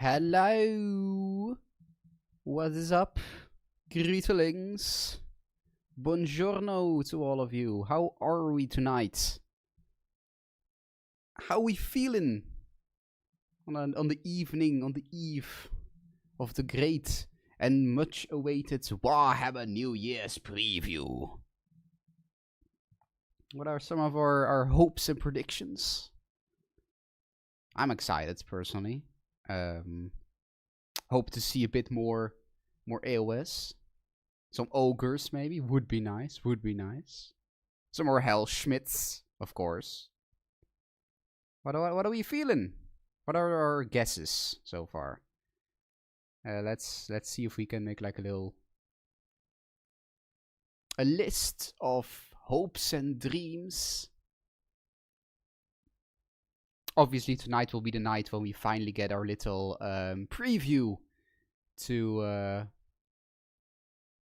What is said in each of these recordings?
Hello, what is up? Greetings, buongiorno to all of you. How are we tonight? How we feeling on the eve of the great and much awaited Warhammer New Year's preview? What are some of our hopes and predictions? I'm excited personally. Hope to see a bit more AOS. Some ogres maybe would be nice. Some more Hellschmidts, of course. What are we feeling? What are our guesses so far? Let's see if we can make like a list of hopes and dreams. Obviously, tonight will be the night when we finally get our little preview to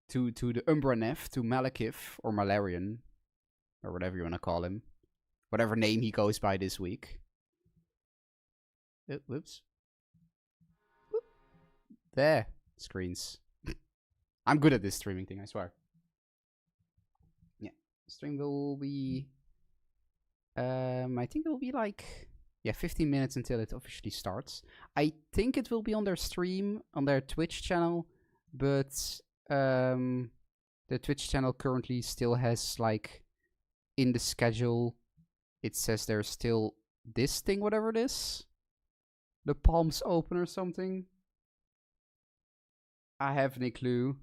the Umbranef, to Malekith, or Malarian, or whatever you want to call him. Whatever name he goes by this week. Whoops. Whoop. There. Screens. I'm good at this streaming thing, I swear. Yeah. Stream will be... I think it will be like... Yeah, 15 minutes until it officially starts. I think it will be on their stream, on their Twitch channel, but the Twitch channel currently still has, like, in the schedule, it says there's still this thing, whatever it is. The palms open or something. I have no clue.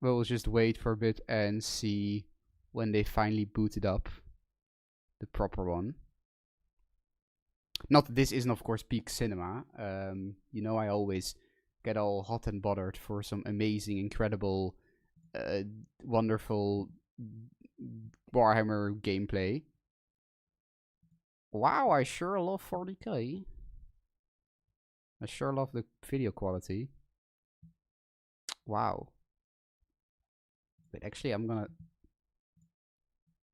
We'll just wait for a bit and see when they finally boot it up. The proper one. Not that this isn't, of course, peak cinema. You know, I always get all hot and bothered for some amazing, incredible, wonderful Warhammer gameplay. Wow, I sure love 40k. I sure love the video quality. Wow. But actually, I want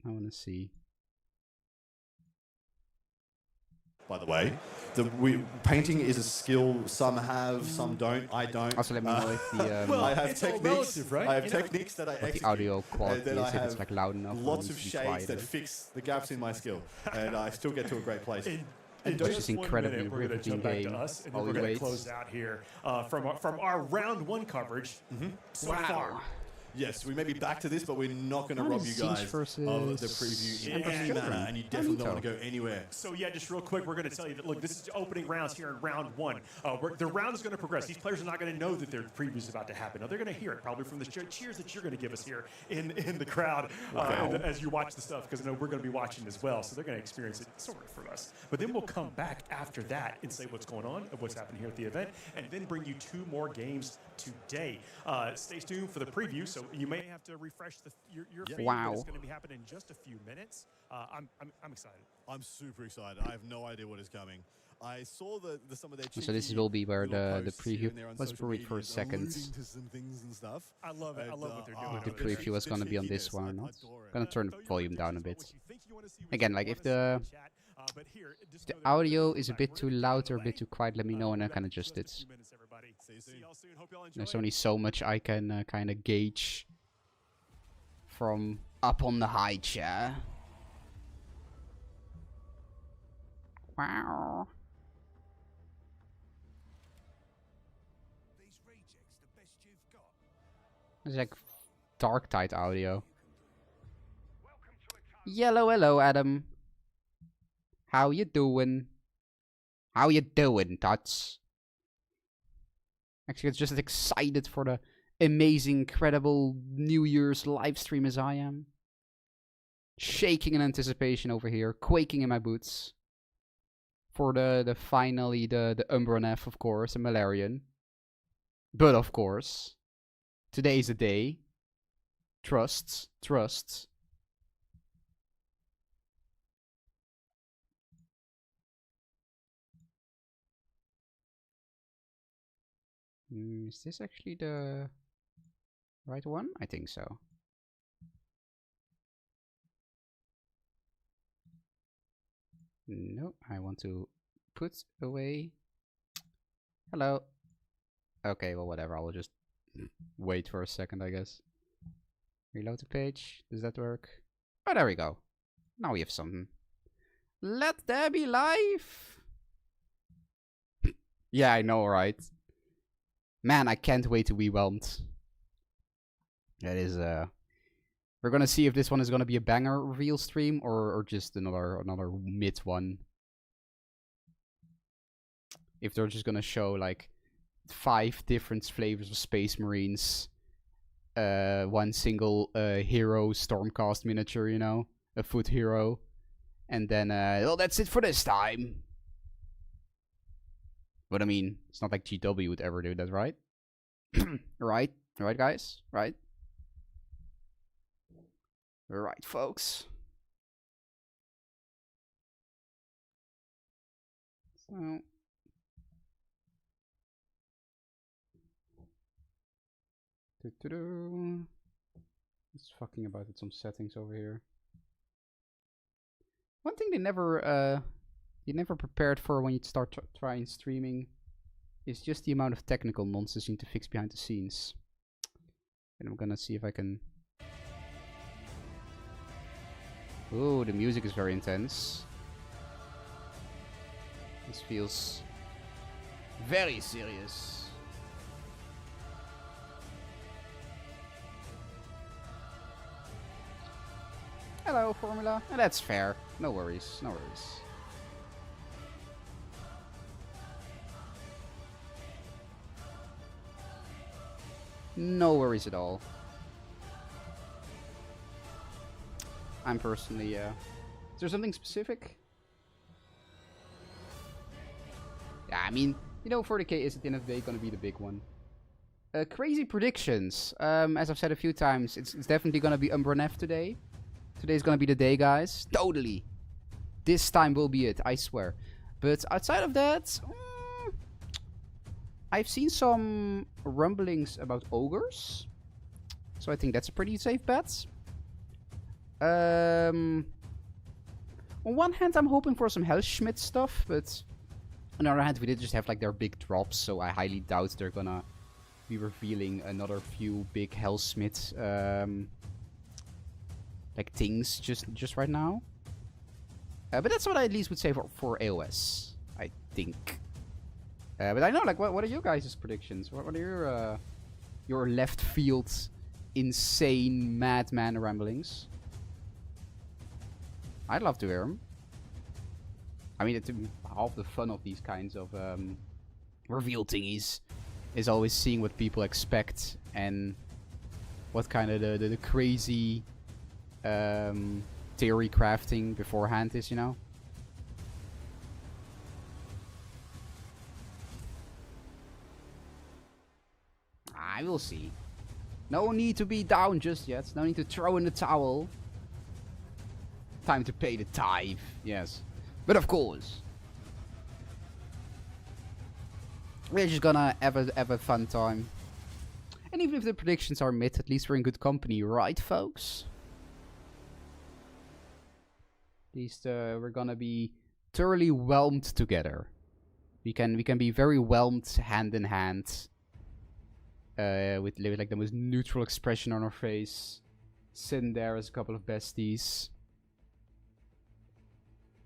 to see. By the way, painting is a skill. Some have, some don't. I don't. Also, let me know if the well, I have techniques. Relative, right? I have techniques that I execute. The audio quality is, if it's like loud enough. Lots of shades that fix the gaps in my skill, and I still get to a great place. And which is incredibly riveting game. Us, and then we're going to close out here from our round one coverage. So far. Yes, we may be back to this, but we're not going to rob you guys of the preview in any manner, and you definitely don't want to go anywhere. So yeah, just real quick, we're going to tell you that, look, this is opening rounds here in round one. The round is going to progress. These players are not going to know that their preview is about to happen. Now, they're going to hear it probably from the cheers that you're going to give us here in the crowd as you watch the stuff, because I know we're going to be watching as well, so they're going to experience it sort of from us. But then we'll come back after that and say what's going on, what's happening here at the event, and then bring you 2 more games today. Stay tuned for the preview, so you may have to refresh your feed. Wow. It's going to be happening in just a few minutes. I'm excited. I'm super excited. I have no idea what is coming. I saw some of their. So this will be where the preview. Let's breathe for a second. To some things and stuff. I love it. I love what they're doing. The preview is going to be on this one or not. I'm going to turn the volume down a bit. Again, like if the audio is a bit too loud or a bit too quiet, let me know and I can adjust it. There's only so much I can kind of gauge from up on the high chair. Wow. It's like dark tide audio. Hello, Adam. How you doing? How you doing, Tots? Actually, it's just as excited for the amazing, incredible New Year's live stream as I am. Shaking in anticipation over here, quaking in my boots. For finally the Umbranef, of course, and Malarian. But of course, today's the day. Trust. Is this actually the right one? I think so. No, I want to put away Hello. Okay, well, whatever. I'll just wait for a second, I guess. Reload the page. Does that work? Oh, there we go. Now we have something. Let there be life! Yeah, I know, right? Man, I can't wait to be whelmed. That is, we're gonna see if this one is gonna be a banger reveal stream or just another mid one. If they're just gonna show like 5 different flavors of Space Marines, one single hero Stormcast miniature, you know, a foot hero, and then well, that's it for this time. But I mean, it's not like GW would ever do that, right? Right, guys, right, folks. So. Just fucking about with some settings over here. One thing they never prepared for when you start trying streaming is just the amount of technical nonsense you need to fix behind the scenes. And I'm gonna see if I can. Ooh, the music is very intense. This feels very serious. Hello, Formula. That's fair. No worries, no worries. No worries at all. I'm personally, is there something specific? Yeah, I mean, you know, 40k is at the end of the day gonna be the big one. Crazy predictions. As I've said a few times, it's definitely gonna be Umbranef today. Today's gonna be the day, guys. Totally. This time will be it, I swear. But outside of that, I've seen some rumblings about ogres. So I think that's a pretty safe bet. On one hand, I'm hoping for some Hellschmidt stuff, but on the other hand, we did just have like their big drops, so I highly doubt they're gonna be revealing another few big Hellschmidt like things just right now. But that's what I at least would say for AOS, I think. But I know, like, what are you guys' predictions? What are your left field insane madman ramblings? I'd love to hear them. I mean, half the fun of these kinds of reveal thingies is always seeing what people expect and what kind of the crazy theory crafting beforehand is, you know? I will see. No need to be down just yet. No need to throw in the towel. Time to pay the tithe. Yes. But of course. We're just gonna have a fun time. And even if the predictions are mid, at least we're in good company, right, folks? At least we're gonna be thoroughly whelmed together. We can be very whelmed hand in hand. With like the most neutral expression on our face. Sitting there as a couple of besties.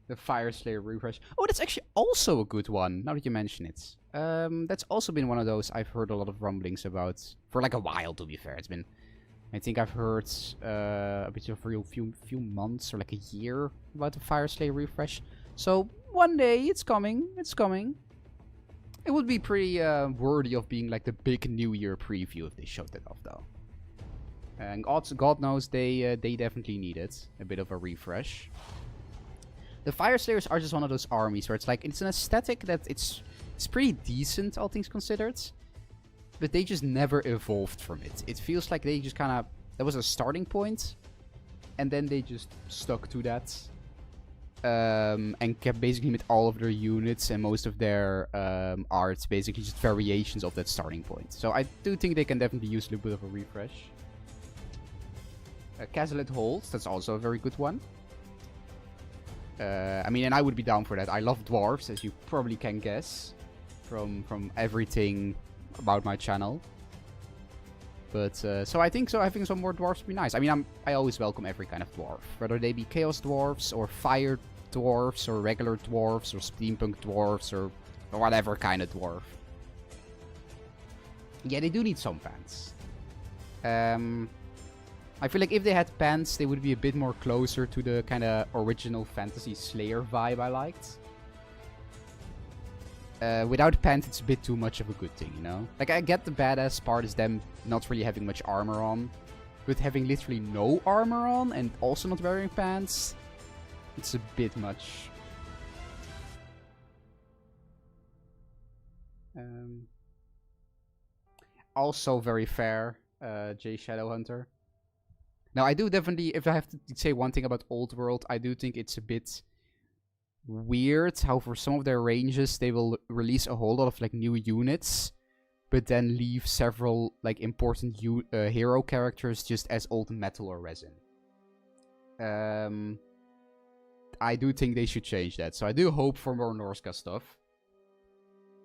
The Fire Slayer refresh. Oh, that's actually also a good one, now that you mention it. That's also been one of those I've heard a lot of rumblings about. For like a while, to be fair. It's been... I think I've heard a bit of a few months or like a year about the Fire Slayer refresh. So, one day, it's coming. It's coming. It would be pretty worthy of being like the big New Year preview if they showed that off, though. And God knows they definitely need it. A bit of a refresh. The Fire Slayers are just one of those armies where it's like, it's an aesthetic that it's pretty decent, all things considered. But they just never evolved from it. It feels like they just kind of... That was a starting point. And then they just stuck to that. And kept basically with all of their units and most of their arts basically just variations of that starting point. So I do think they can definitely use a little bit of a refresh. Cazalet Holds, that's also a very good one. I mean, and I would be down for that. I love dwarves, as you probably can guess from everything about my channel. But so I think having some more dwarves would be nice. I mean, I always welcome every kind of dwarf, whether they be chaos dwarves or fire dwarves or regular dwarves or steampunk dwarves or whatever kind of dwarf. Yeah, they do need some pants. I feel like if they had pants, they would be a bit more closer to the kind of original fantasy Slayer vibe I liked. Without pants, it's a bit too much of a good thing, you know? Like, I get the badass part is them not really having much armor on. But having literally no armor on and also not wearing pants, it's a bit much. Also very fair, J Shadowhunter. Now, I do definitely, if I have to say one thing about Old World, I do think it's a bit weird how for some of their ranges they will release a whole lot of like new units, but then leave several like important hero characters just as old metal or resin. I do think they should change that, so I do hope for more Norska stuff.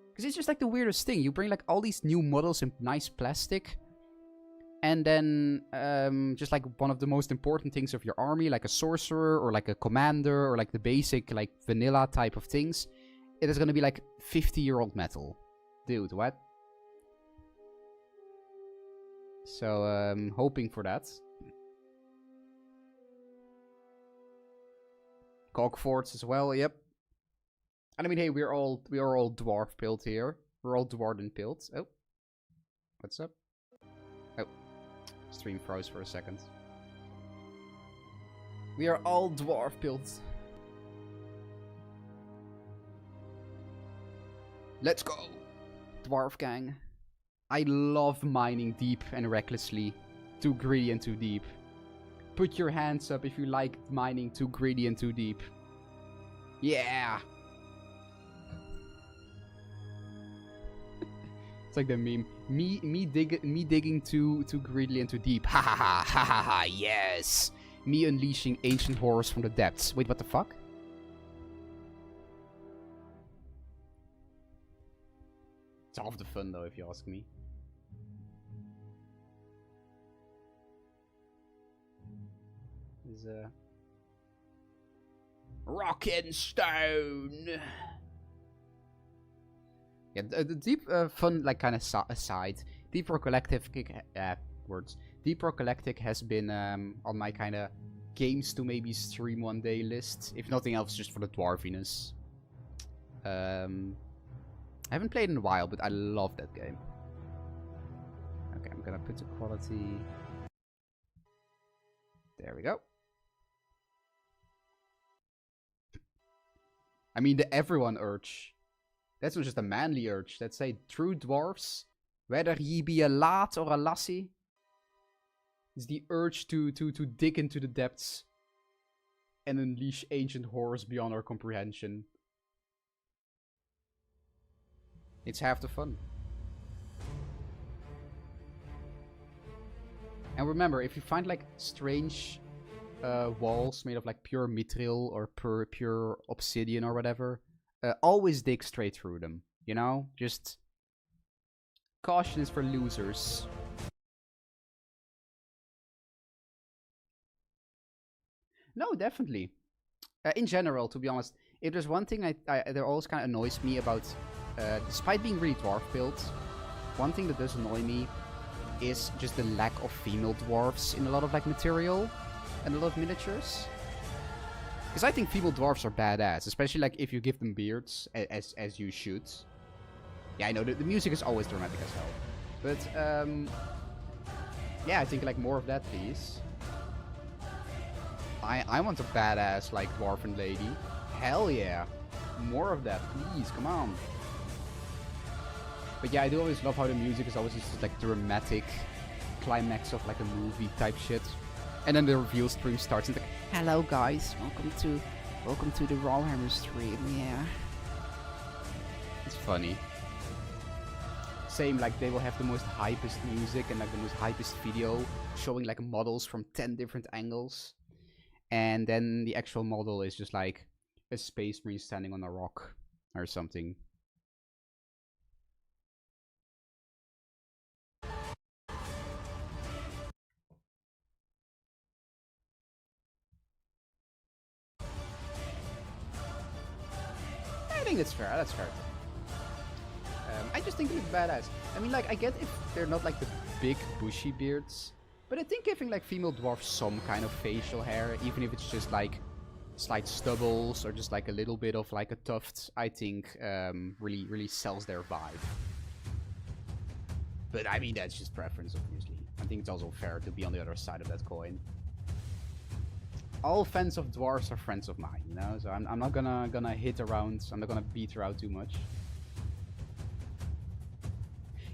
Because it's just like the weirdest thing. You bring like all these new models in nice plastic, and then just like one of the most important things of your army, like a sorcerer or like a commander or like the basic like vanilla type of things, it is going to be like 50-year-old metal. Dude, what? So hoping for that. Cogforts as well, yep. And I mean, hey, we are all dwarf built here. We're all dwarven built. Oh, what's up? Oh, stream froze for a second. We are all dwarf built. Let's go, dwarf gang. I love mining deep and recklessly. Too greedy and too deep. Put your hands up if you like mining too greedy and too deep. Yeah. It's like the meme. Me digging too greedily and too deep. Ha ha ha ha ha ha. Yes. Me unleashing ancient horrors from the depths. Wait, what the fuck? It's half the fun though, if you ask me. Is rock and stone. Yeah, the deep fun like kind of aside. Deep Rock Galactic Deep Rock Galactic has been on my kind of games to maybe stream one day list. If nothing else, just for the dwarfiness. I haven't played in a while, but I love that game. Okay, I'm gonna put the quality. There we go. I mean, the everyone urge. That's not just a manly urge. That's a true dwarfs, whether ye be a lad or a lassie. It's the urge to dig into the depths and unleash ancient horrors beyond our comprehension. It's half the fun. And remember, if you find like strange walls made of like pure mithril or pure obsidian or whatever, always dig straight through them, you know? Just caution is for losers. No, definitely. In general, to be honest, if there's one thing that always kind of annoys me about, despite being really dwarf built, one thing that does annoy me is just the lack of female dwarfs in a lot of like material and a lot of miniatures. Because I think female dwarfs are badass, especially like if you give them beards, as you should. Yeah, I know the music is always dramatic as hell, but yeah, I think like more of that, please. I want a badass like dwarven lady. Hell yeah, more of that, please. Come on. But yeah, I do always love how the music is always just like dramatic climax of like a movie type shit. And then the reveal stream starts and it's like, hello guys, welcome to the Warhammer stream, yeah. It's funny. Same, like they will have the most hypest music and like the most hypest video showing like models from 10 different angles. And then the actual model is just like a space marine standing on a rock or something. think that's fair. That's fair. I just think it looks badass. I mean, like, I get if they're not like the big bushy beards, but I think giving like female dwarfs some kind of facial hair, even if it's just like slight stubbles or just like a little bit of like a tuft, I think really sells their vibe. But I mean, that's just preference, obviously. I think it's also fair to be on the other side of that coin. All fans of dwarves are friends of mine, you know. So I'm not gonna hit around. I'm not gonna beat her out too much.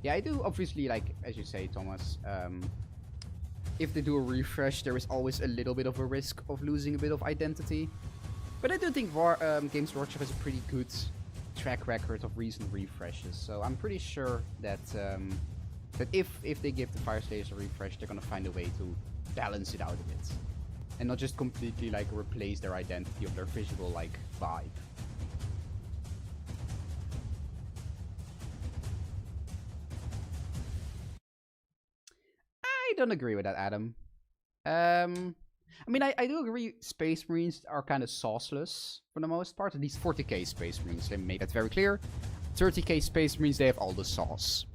Yeah, I do obviously, like, as you say, Thomas, if they do a refresh, there is always a little bit of a risk of losing a bit of identity. But I do think Games Workshop has a pretty good track record of recent refreshes, so I'm pretty sure that that if they give the Fire Slayers a refresh, they're gonna find a way to balance it out a bit. And not just completely, like, replace their identity of their visual, like, vibe. I don't agree with that, Adam. I mean, I do agree Space Marines are kind of sauceless for the most part. At least 40k Space Marines, let me make that very clear. 30k Space Marines, they have all the sauce.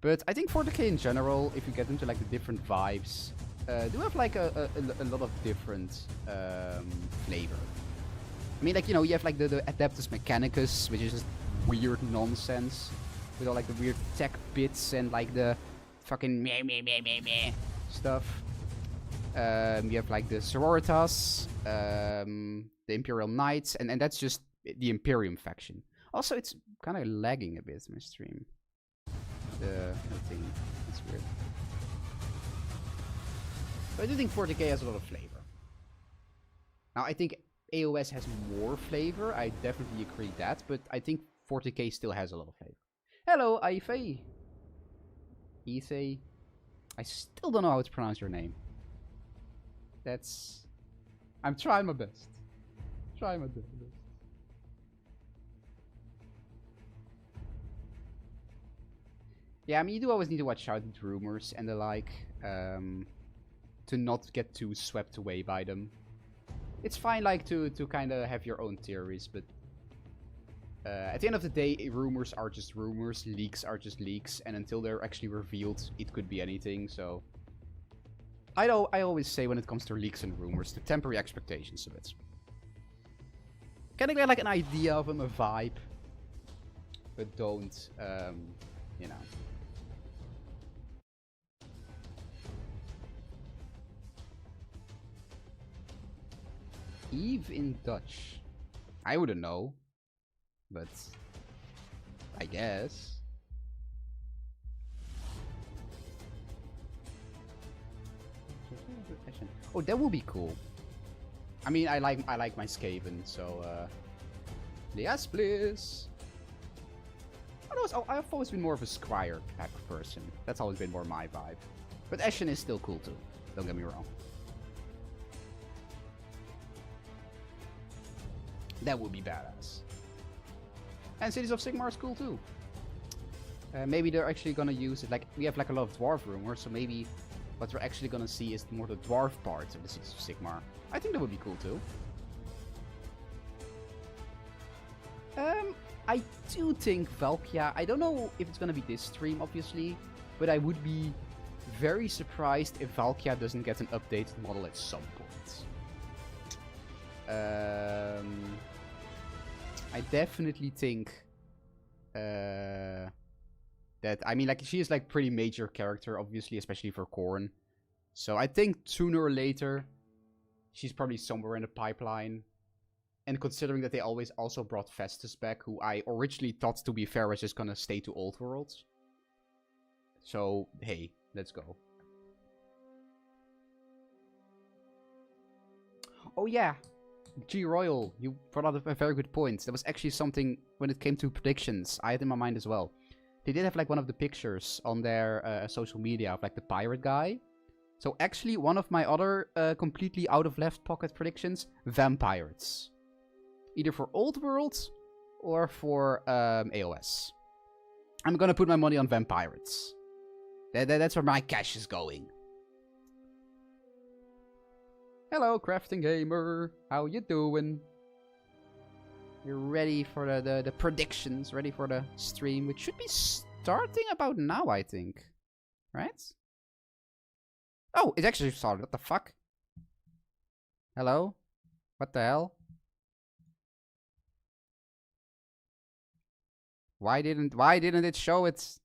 But I think 40k in general, if you get into like the different vibes, do have like a lot of different flavor. I mean, like, you know, you have like the Adeptus Mechanicus, which is just weird nonsense. With all like the weird tech bits and like the fucking meh stuff. You have like the Sororitas, the Imperial Knights, and that's just the Imperium faction. Also, it's kind of lagging a bit, my stream. The thing, it's weird. But I do think 40k has a lot of flavor. Now, I think AOS has more flavor, I definitely agree that, but I think 40k still has a lot of flavor. Hello, Ife. Ife. I still don't know how to pronounce your name. That's... I'm trying my best. Trying my best. Yeah, I mean, you do always need to watch out with rumors and the like, to not get too swept away by them. It's fine, like, to kind of have your own theories, but at the end of the day, rumors are just rumors, leaks are just leaks, and until they're actually revealed, it could be anything, so... I always say when it comes to leaks and rumors to temper your expectations a bit. Kind of get like an idea of them, a vibe, but don't, you know. Eve in Dutch. I wouldn't know, but I guess. Oh, that would be cool. I mean, I like my Skaven, so yes, please. I've always been more of a Squire type of person. That's always been more my vibe. But Ashen is still cool too. Don't get me wrong. That would be badass. And Cities of Sigmar is cool too. Maybe they're actually gonna use it. Like, we have like a lot of dwarf rumors, so maybe what we're actually gonna see is more the dwarf parts of the Cities of Sigmar. I think that would be cool too. I do think Valkia, I don't know if it's gonna be this stream, obviously, but I would be very surprised if Valkia doesn't get an updated model at some point. I definitely think that, I mean, like, she is like pretty major character, obviously, especially for Khorne. So I think sooner or later, she's probably somewhere in the pipeline. And considering that they always also brought Festus back, who I originally thought, to be fair, was just gonna stay to Old Worlds. So, hey, let's go. Oh yeah, G Royal, you brought up a very good point. That was actually something, when it came to predictions, I had in my mind as well. They did have like one of the pictures on their social media of like the pirate guy. So actually one of my other completely out of left pocket predictions, vampires. Either for Old World or for AOS. I'm gonna put my money on vampires. That's where my cash is going. Hello, Crafting Gamer. How you doing? You're ready for the predictions, ready for the stream, which should be starting about now, I think. Right? Oh, it actually started. What the fuck? Hello? What the hell? Why didn't it show it?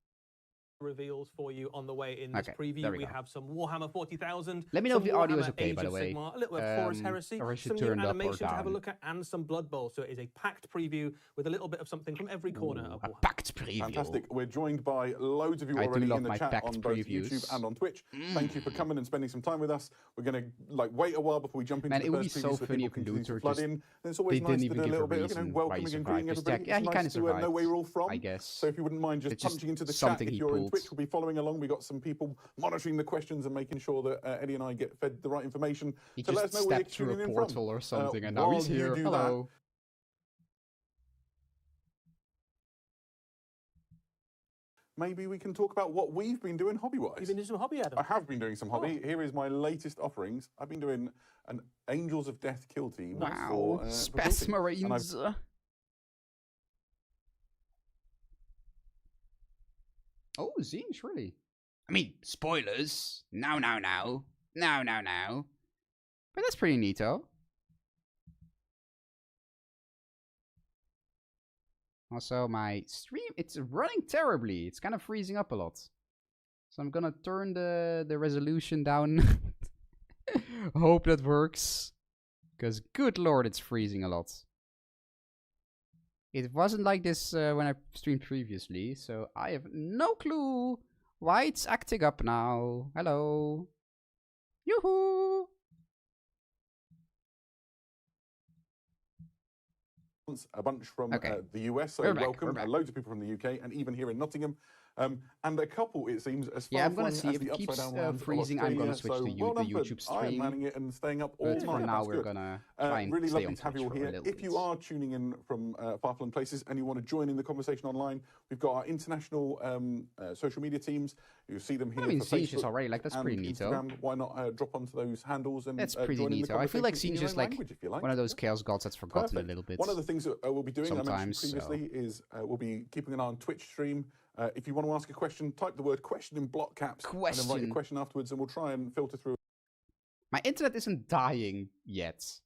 Reveals for you on the way in this preview. We have some Warhammer 40,000. Let me know if the audio is okay, by the way. Sigmar, a little bit of Horus Heresy, some new animation to have a look at, and some Blood Bowl. So it is a packed preview with a little bit of something from every corner of Warhammer. A packed preview. Fantastic. We're joined by loads of you already in the chat on both YouTube and on Twitch. Thank you for coming and spending some time with us. We're going to wait a while before we jump into the first preview so people can continue to flood in. And it's always nice to do a little bit of welcoming and greeting everybody. Yeah, he kind of survived. Know where you're all from. I guess. So if you wouldn't mind just punching into the chat if you're in Twitch, we'll be following along. We got some people monitoring the questions and making sure that Eddie and I get fed the right information. He so just let us know where you're stepped through tuning a in portal from. or something, and now he's here. Hello. Maybe we can talk about what we've been doing hobby-wise. You've been doing some hobby, Adam? I have been doing some hobby. Here is my latest offerings. I've been doing an Angels of Death kill team. Wow. Space Marines. Oh, Zinch, really? I mean, spoilers. No. But that's pretty neato. Also, my stream, it's running terribly. It's kind of freezing up a lot. So I'm gonna turn the resolution down. Hope that works. Because, good lord, it's freezing a lot. It wasn't like this when I streamed previously, so I have no clue why it's acting up now. Hello. Yoo-hoo! A bunch from the US, so welcome. Loads of people from the UK, and even here in Nottingham. And a couple, it seems, as far I'm gonna see if it keeps freezing. I'm gonna switch to the YouTube stream. Manning it and staying up all night. For now, we're gonna try and really stay lovely on to have Twitch you all here. If you are tuning in from far-flung places and you want to join in the conversation online, we've got our international social media teams. You'll see them here. I mean, for Zinch is already like that's pretty neato. Why not drop onto those handles and that's pretty neato. I feel like Zinch is like one of those chaos gods that's forgotten a little bit. One of the things that we'll be doing, I mentioned previously, is we'll be keeping an eye on Twitch stream. If you want to ask a question, type the word question in block caps and then write your question afterwards, and we'll try and filter through. My internet isn't dying yet,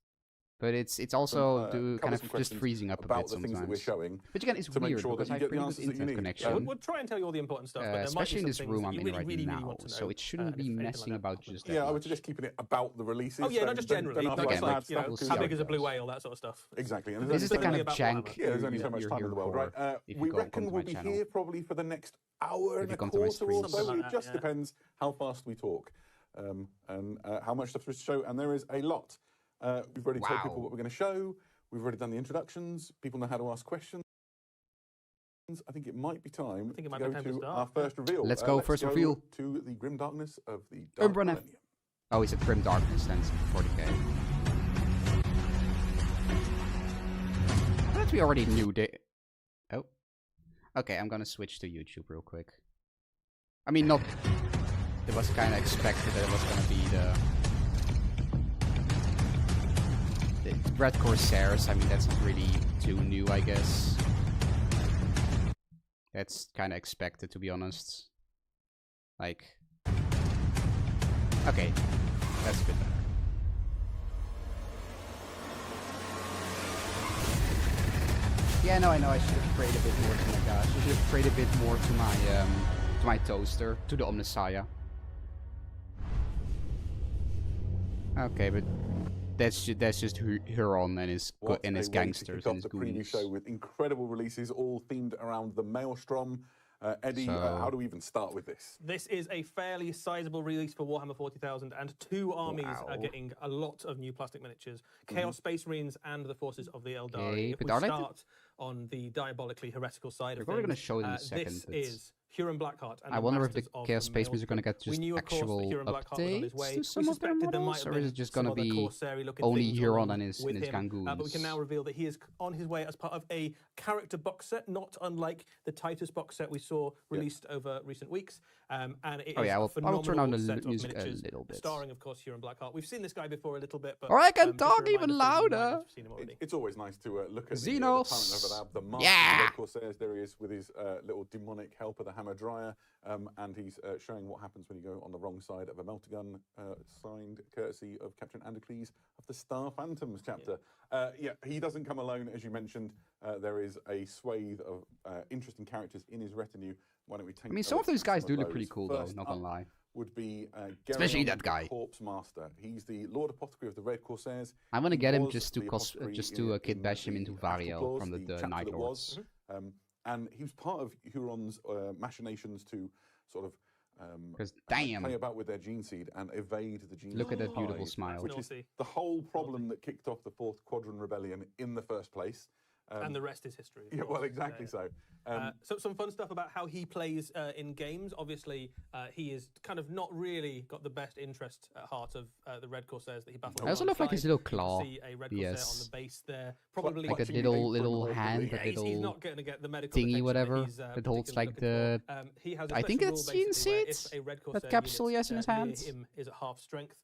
but it's also kind of just freezing up a bit sometimes. Things that we're showing, but again, it's weird because I have pretty good internet connection. We'll try and tell you all the important stuff, but especially in this room I'm in right now, so it shouldn't be messing about just that. Yeah, I would suggest keeping it about the releases. Oh yeah, not just generally. Like, how big is a blue whale, that sort of stuff. Exactly. And this is the kind of jank. Yeah, there's only so much time in the world, right? We reckon we'll be here probably for the next hour and a quarter or so. It just depends how fast we talk and how much stuff there is to show, and there is a lot. We've already told people what we're going to show. We've already done the introductions. People know how to ask questions. I think it might be time to go to our first reveal. Let's go first reveal. To the grim darkness of the Dark Millennium. Oh, he said grim darkness, then 40k. I thought we already knew that. Oh. Okay, I'm gonna switch to YouTube real quick. I mean, not... It was kind of expected that it was gonna be the Red Corsairs. I mean, that's not really too new, I guess. That's kind of expected, to be honest. Like... Okay, that's a bit better. Yeah, no, I know I should have prayed a bit more to my gosh. I should have prayed a bit more to my toaster, to the Omnissiah. Okay, but that's just Huron and his gangsters and his goons. Preview show with incredible releases, all themed around the Maelstrom. Eddie, how do we even start with this? This is a fairly sizable release for Warhammer 40,000, and two armies are getting a lot of new plastic miniatures. Chaos Space Marines and the forces of the Eldari. Okay, if we start on the diabolically heretical side of We're probably things. going to show it in a second. This is Huron Blackheart. And I wonder if the Chaos Space Marines are going to get just actual updates to some of their models, or is it just going to be only Huron and his Gangoons? But we can now reveal that he is on his way as part of a character box set, not unlike the Titus box set we saw released over recent weeks. And it is a phenomenal turn on the set music of miniatures, a little bit. starring, of course, Huron Blackheart. We've seen this guy before a little bit, but... Or I can talk even louder! It's always nice to look at Xenos. the Master of the Red Corsairs. There he is with his little demonic helper, the Hammer Dryer. And he's showing what happens when you go on the wrong side of a melter gun, signed courtesy of Captain Andocles of the Star Phantoms chapter. He doesn't come alone, as you mentioned. There is a swathe of interesting characters in his retinue. Why don't we take? I mean, some of those guys do look pretty cool, though. Not gonna lie. Would be especially that guy, Corpse Master. He's the Lord Apothecary of the Red Corsairs. I'm gonna get him just to kid bash him into Variel from the Night Lords. And he was part of Huron's machinations to sort of play about with their gene seed and evade the gene seed. Look at that beautiful smile. Which is the whole problem that kicked off the Fourth Quadrant Rebellion in the first place. And the rest is history. Yeah, well, exactly so. So some fun stuff about how he plays in games. Obviously, he is kind of not really got the best interest at heart of the Red Corsairs that he battles. I also love like his little claw. See a Red Corsair on the base there. Probably like a little hand, a little he's not going to get the medical thingy, whatever that holds like the. He has I think it's gene seeds that capsule he has in his hands. Him is at half strength.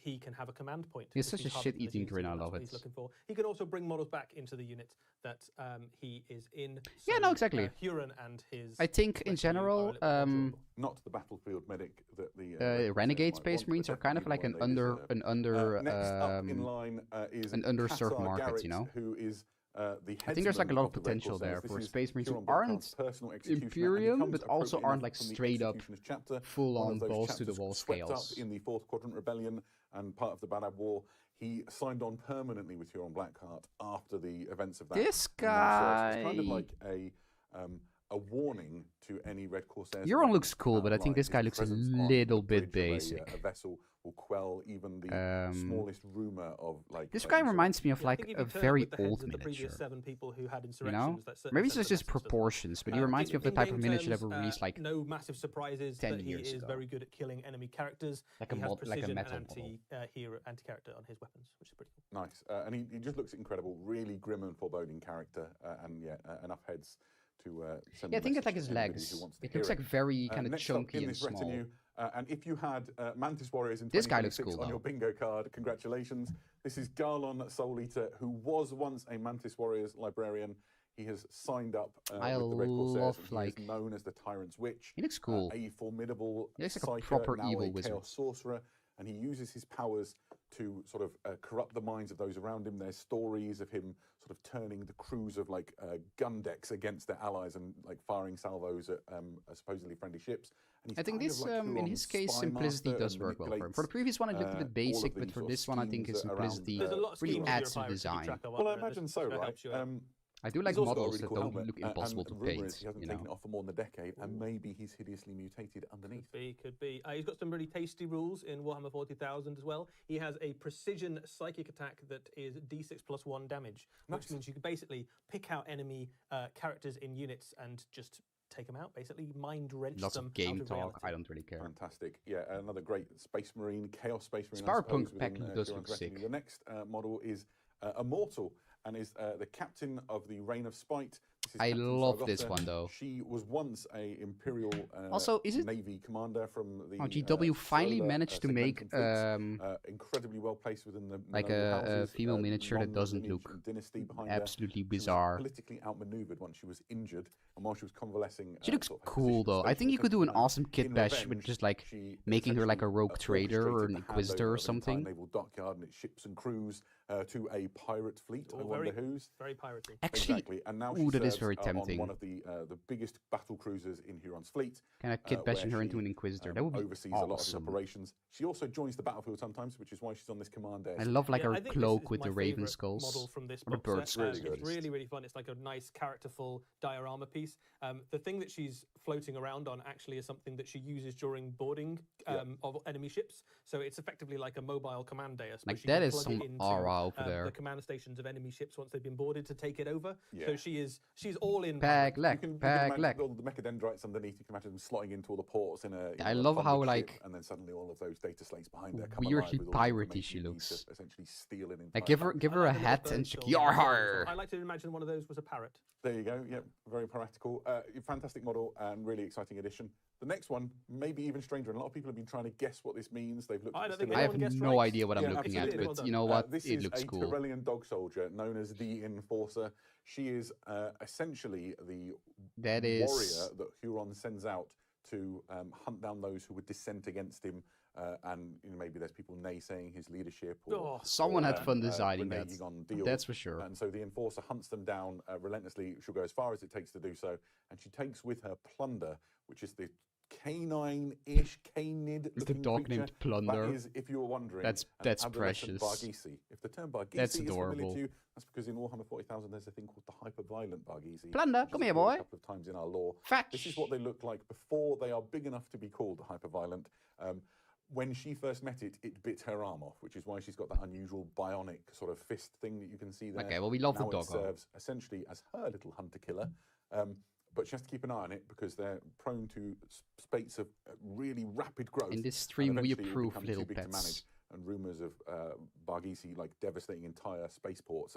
He can have a command point. He's such a shit-eating grin. I love it. He's looking for. He can also bring models back into the unit that he is in. So, yeah, no, exactly. Huron and his. I think in general, not the battlefield medic that the Renegade Space Marines are kind of like an next up in line is an underserved market, you know. Who is I think there's like a lot of potential there for Space Marines who aren't Imperium, but also aren't like straight up, full-on balls to the wall scales. In the Fourth Quadrant Rebellion and part of the Badab War, he signed on permanently with Huron Blackheart after the events of that. This guy, it's kind of like a warning to any Red Corsairs. Huron looks cool, but I think this guy looks a little bit basic. A vessel will quell even the smallest rumor of like. This guy reminds me of like a very old miniature. You know, maybe it's just proportions, but he reminds me of the type of miniature that were released like no massive surprises 10 that he years is ago. very good at killing enemy characters. Like a metal anti-character on his weapons, which is pretty cool. Nice, and he just looks incredible. Really grim and foreboding character, and enough heads to send. Yeah, I think it's like his legs. It looks like very kind of chunky and small. Retinue, and if you had Mantis Warriors in this guy looks cool, on your bingo card, congratulations. This is Garlon Soul Eater, who was once a Mantis Warriors librarian. He has signed up with the Red Corsairs, and he is known as the Tyrant's Witch. He looks cool. A formidable he looks like a proper evil wizard. Chaos sorcerer, and he uses his powers to sort of corrupt the minds of those around him. There's stories of him sort of turning the crews of like gun decks against their allies and like firing salvos at supposedly friendly ships. And I think this, in his case, simplicity does work well for him. For the previous one, it looked a bit basic, but for this one, I think his simplicity really adds to the design. Well, I imagine so, right? I do like models that don't look impossible to paint. He hasn't taken it off for more than a decade, and maybe he's hideously mutated underneath. Could be. He's got some really tasty rules in Warhammer 40,000 as well. He has a precision psychic attack that is d6+1 damage, which means you can basically pick out enemy characters in units and just take them out, basically mind wrench Lots them of game out of talk. reality. I don't really care. Fantastic. Yeah, another great Space Marine, Chaos Space Marine. Sparpunk pack does look sick. The next model is Immortal, and is the captain of the Reign of Spite. I love this one though. She was once a Imperial also, is it Navy commander from the GW finally managed to make incredibly well placed within the like a female miniature that doesn't look absolutely bizarre. Politically outmaneuvered once she was injured, and while she was convalescing. She looks cool though. I think you could do an awesome kit bash with just like making her like a rogue trader or an inquisitor or something. Naval dockyard and its ships and crews to a pirate fleet. I wonder whose. Very piratey. Actually, exactly. And now that is very tempting. On one of the biggest battle cruisers in Huron's fleet. Kind of kit bashing her into an Inquisitor. That would be oversees awesome. a lot of his operations. She also joins the battlefield sometimes, which is why she's on this command air. I love like her cloak with the raven skulls. Model from this or the bird skulls. It's really, really fun. It's like a nice characterful diorama piece. The thing that she's floating around on actually is something that she uses during boarding of enemy ships. So it's effectively like a mobile command dais. Like that is some aura over there. The command stations of enemy ships once they've been boarded to take it over. So she's all in. Peg leg. All the mechadendrites underneath. You can imagine them slotting into all the ports in a. I love how like. And then suddenly all of those data slates behind her come weirdly piratey she looks. Essentially steal an entire. Like give her a hat and yar. I like to imagine one of those was a parrot. There you go. Yep, very practical. Fantastic model and really exciting addition. The next one, maybe even stranger, and a lot of people have been trying to guess what this means. They've looked. I have no idea what I'm looking at, but you know what? It looks cool. This is a Tyrellian dog soldier known as the Enforcer. She is essentially the warrior that Huron sends out to hunt down those who would dissent against him. And maybe there's people naysaying his leadership. Someone had fun designing that. That's for sure. And so the Enforcer hunts them down relentlessly. She'll go as far as it takes to do so. And she takes with her Plunder, which is the canine-ish, canid. Is the dog named Plunder? That is, if you were wondering, that's precious. Barghisi. If the term Barghisi that's is adorable. familiar to you, that's because in Warhammer 40,000 there's a thing called the hyper-violent Barghisi. Plunder, come here, boy. A couple of times in our lore. Fetch. This is what they look like before they are big enough to be called hyper-violent. When she first met it, it bit her arm off, which is why she's got that unusual bionic sort of fist thing that you can see there. Okay, well, we love now the dog. It serves essentially as her little hunter-killer, but she has to keep an eye on it because they're prone to spates of really rapid growth. In this stream, we approve little pets. To manage. And rumours of Barghisi like devastating entire spaceports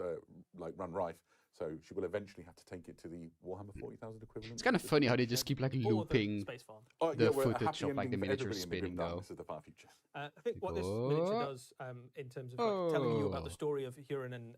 like run rife. So she will eventually have to take it to the Warhammer 40,000 equivalent. It's kind of funny how they just keep like looping the footage of like the miniatures spinning though. Of the far future. I think what this miniature does in terms of like, telling you about the story of Huron and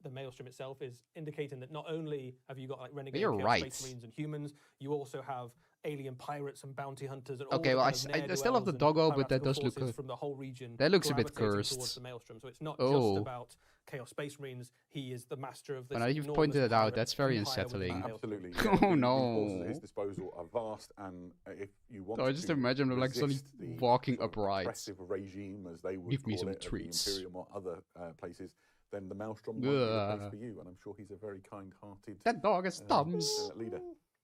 the Maelstrom itself is indicating that not only have you got like renegade Space Marines and humans, you also have alien pirates and bounty hunters. And okay, well, I still have the doggo, but that does look from the whole region. That looks a bit cursed. Towards the Maelstrom. So it's not just about Chaos Space Marines. He is the master of this. But now you've pointed it out. That's very unsettling. Absolutely. Oh no! The forces at his disposal are vast, and if you want I just imagine them like suddenly walking upright. Oppressive regime, as they would give me call some it, treats. The Imperium or other places. Then the Maelstrom might be a place for you, and I'm sure he's a very kind-hearted. That dog has thumbs. Leader.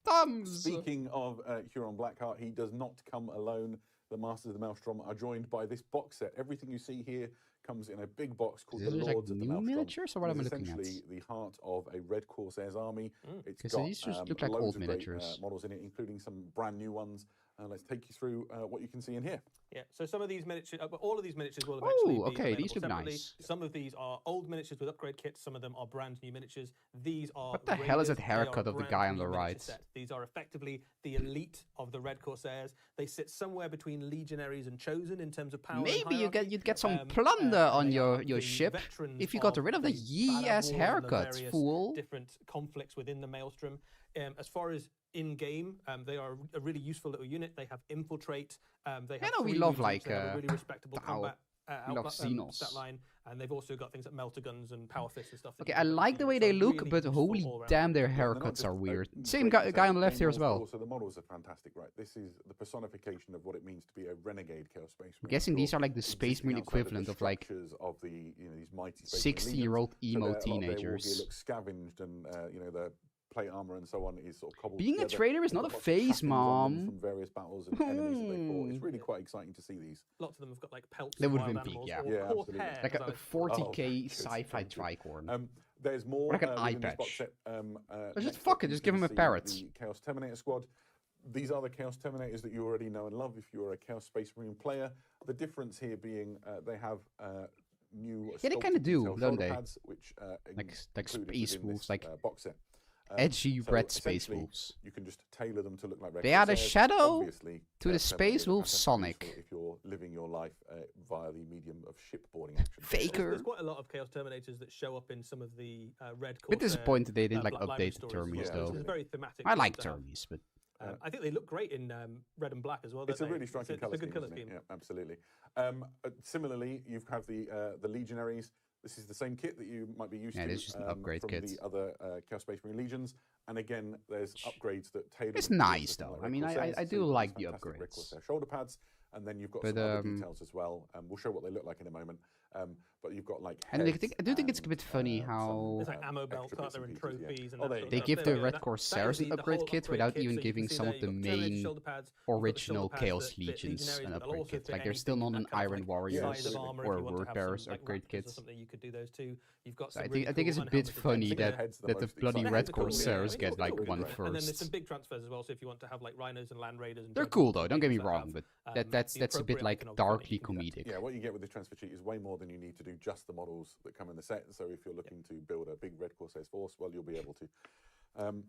Thumbs. Speaking of Huron Blackheart, he does not come alone. The Masters of the Maelstrom are joined by this box set. Everything you see here comes in a big box called the Lords of the Maelstrom. Miniatures, or what am I looking at? Essentially the heart of a Red Corsairs army. It's got these just look like old miniatures. Models in it, including some brand new ones. Let's take you through what you can see in here. Yeah, so some of these miniatures, all of these miniatures will eventually be okay, these look separately. nice. Some of these are old miniatures with upgrade kits. Some of them are brand new miniatures. These are what the hell is that haircut of the guy on the right? These are effectively the elite of the Red Corsairs. They sit somewhere between legionaries and chosen in terms of power. Maybe you'd get some plunder on your ship if you got rid of the yee-ass haircuts, fool. Different conflicts within the Maelstrom. As far as in-game, they are a really useful little unit. They have infiltrate. They have we love like a really respectable combat stat line, and they've also got things like melter guns and power fists and stuff. Okay, I like the way they look, but holy damn, their haircuts are weird. Same guy on the left here as well. Also, the models are fantastic, right? This is the personification of what it means to be a renegade Chaos Space Marine. I'm guessing these are like the Space Marine equivalent of like these mighty 60-year-old emo teenagers. They look scavenged, and the plate armor and so on is sort of cobbled Being together. a trader is not a phase, Mom. From various battles and enemies that they fought. It's really quite exciting to see these. Lots of them have got like pelts. They would have been big, yeah. Absolutely. Like a 40k sci-fi tricorn. There's more. Like an eye patch. Just fuck it, just give him a parrot. The Chaos Terminator squad. These are the Chaos Terminators that you already know and love if you're a Chaos Space Marine player. The difference here being they have new. Yeah, they kind of do, don't they? Pads, which like space wolves, like box set. Edgy red space wolves. You can just tailor them to look like red. They are the shadow to the space wolf Sonic. If you're living your life via the medium of shipboarding action. Faker. There's quite a lot of Chaos Terminators that show up in some of the Red Corsair. Bit disappointed they didn't like update the Termies though. It's very thematic. I like Termies, but I think they look great in red and black as well. It's a really striking colour scheme. It's a good colour scheme. Yeah, absolutely. Similarly, you have the Legionaries. This is the same kit that you might be used to. It is just an upgrade from kit. the other Chaos Space Marine Legions. And again, there's upgrades that tailor. It's nice though. I mean, I do like the upgrades. Red Corsair shoulder pads, and then you've got some other details as well. We'll show what they look like in a moment. But you've got like. And I do think it's a bit funny how there's like ammo belts, aren't there, and trophies. And they give the Red Corsairs an upgrade kit without even giving some of the main original Chaos Legions an upgrade kit. Like they're still not an Iron Warriors or Word Bearers upgrade kits. You could do those too. You've got. I think it's a bit funny that the bloody Red Corsairs get like one first. And then there's some big transfers as well. So if you want to have like Rhinos and Land Raiders, they're cool though. Don't get me wrong, but that's a bit like darkly comedic. Yeah, what you get with this transfer sheet is way more than you need to do just the models that come in the set. So if you're looking to build a big Red Corsairs force, well, you'll be able to.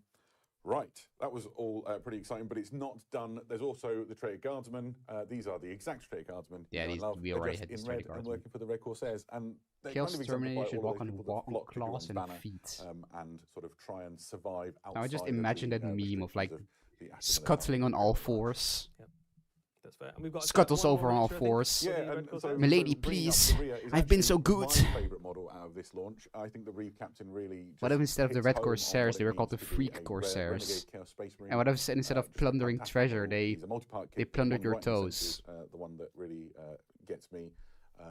Right, that was all pretty exciting, but it's not done. There's also the Traitor Guardsmen. These are the exact Traitor Guardsmen. Yeah, we already had these Traitor Guardsmen. Working for the Red Corsairs, and Chaos Terminator should walk on claws and feet. And sort of try and survive outside. Now I just imagine that meme of like scuttling on all fours. Yep. That's fair. And we've got Scuttles over on all fours. Yeah, so Milady, please. I've been so good. My favourite model out of this launch. I think the Reeve Captain really. What if instead of the Red Corsairs, they were called the Freak Corsairs? And what if instead of plundering treasure, they plundered your toes? The one that really gets me.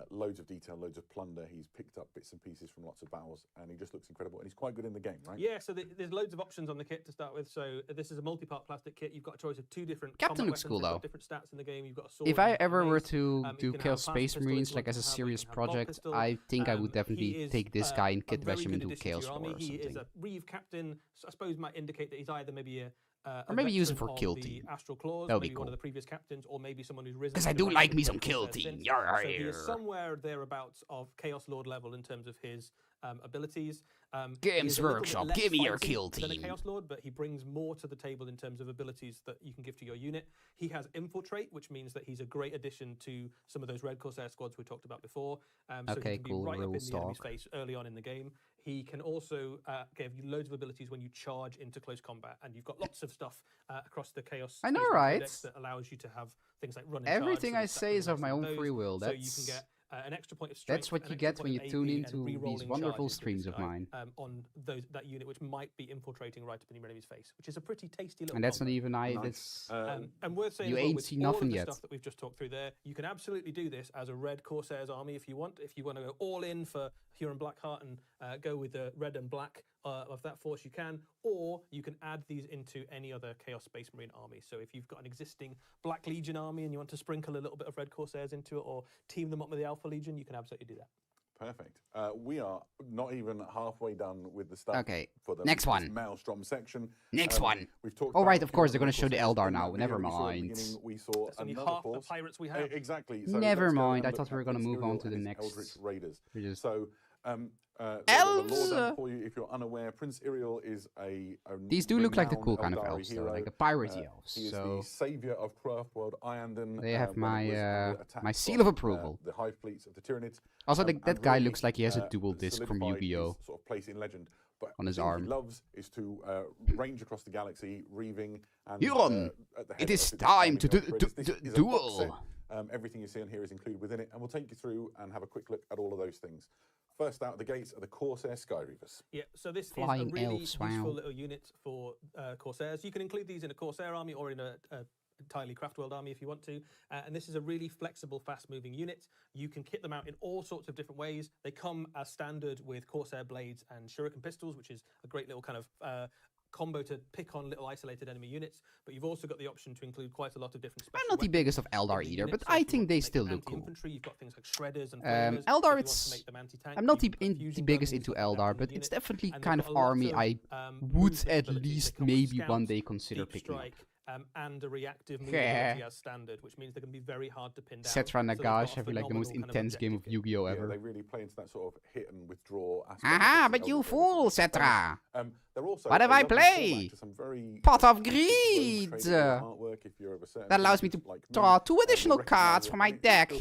Loads of detail, loads of plunder. He's picked up bits and pieces from lots of battles, and he just looks incredible. And he's quite good in the game, right? Yeah. So there's loads of options on the kit to start with. So this is a multi-part plastic kit. You've got a choice of 2 different. Captain looks cool though. Different stats in the game. You've got a sword. If I ever were to do Chaos Space Marines like as a serious project, I think I would definitely take this guy and kit bash him into Chaos War or something. He is a Reeve Captain. So I suppose might indicate that he's either maybe or maybe use him for Kill Team. Astral Claws, that would be maybe cool. One of the previous captains, or maybe someone who's risen. Because I do like me some Kill Team. So he is somewhere thereabouts of Chaos Lord level in terms of his abilities. Games Workshop, give me your Kill Team. Than a Chaos Lord, but he brings more to the table in terms of abilities that you can give to your unit. He has Infiltrate, which means that he's a great addition to some of those Red Corsair squads we talked about before. So okay, he can cool. be right up in the enemy's face early on in the game. He can also give you loads of abilities when you charge into close combat, and you've got lots of stuff across the Chaos. I know, right? That allows you to have things like running. Everything I say is of my own free will. So you can get an extra point of strength. That's what you get when you tune into these wonderful streams of mine. On that unit, which might be infiltrating right up in your enemy's face, which is a pretty tasty little. And that's combo. not even Nice. And worth saying, you as well, ain't with seen all nothing of the yet. stuff that we've just talked through there, you can absolutely do this as a Red Corsairs army if you want. If you want to go all in for Huron Blackheart and go with the red and black of that force, you can, or you can add these into any other Chaos Space Marine army. So if you've got an existing Black Legion army and you want to sprinkle a little bit of Red Corsairs into it, or team them up with the Alpha Legion, you can absolutely do that. Perfect. We are not even halfway done with the stuff. Okay. For the Next one. Maelstrom section. Next one. We've talked. Oh right, of course they're going to show the Eldar now. Never mind. We saw another half force. the pirates we have. Exactly. So Never mind. I thought we were going to move on to the next. Eldritch Raiders. Just... So. Elves! For you, if you're unaware, Prince Iriel is a these do look like the cool kind of elves, though, like a piratey elves. He is so the saviour of Craftworld Iandon. They have my seal of approval. The hive fleets of the Tyranids. Also, that guy looks like he has a dual disc from Yu-Gi-Oh! Sort of place in legend. But on his arm. arm. He loves is to range across the galaxy, reaving. And, Huron, it is time to duel. Everything you see on here is included within it, and we'll take you through and have a quick look at all of those things. First out the gates are the Corsair Skyreavers. Yeah, so this Flying is a really elves, useful little unit for Corsairs. You can include these in a Corsair army or in a entirely Craftworld army if you want to. And this is a really flexible, fast-moving unit. You can kit them out in all sorts of different ways. They come as standard with Corsair blades and Shuriken pistols, which is a great little kind of combo to pick on little isolated enemy units, but you've also got the option to include quite a lot of different special I'm not the biggest of Eldar either, but I think they still look cool. You've got things like shredders and Eldar, I'm not the biggest into Eldar, but it's definitely kind of army I would at least maybe one day consider picking up. And a reactive movement as standard, which means they're going to be very hard to pin down. Cetra Nagash having like the most intense game of Yu-Gi-Oh! Ever. They really play into that sort of hit and withdraw aspect. Aha, but you fool, Cetra! Also, what have I played? Pot of Greed! That allows me to draw 2 additional cards from my deck.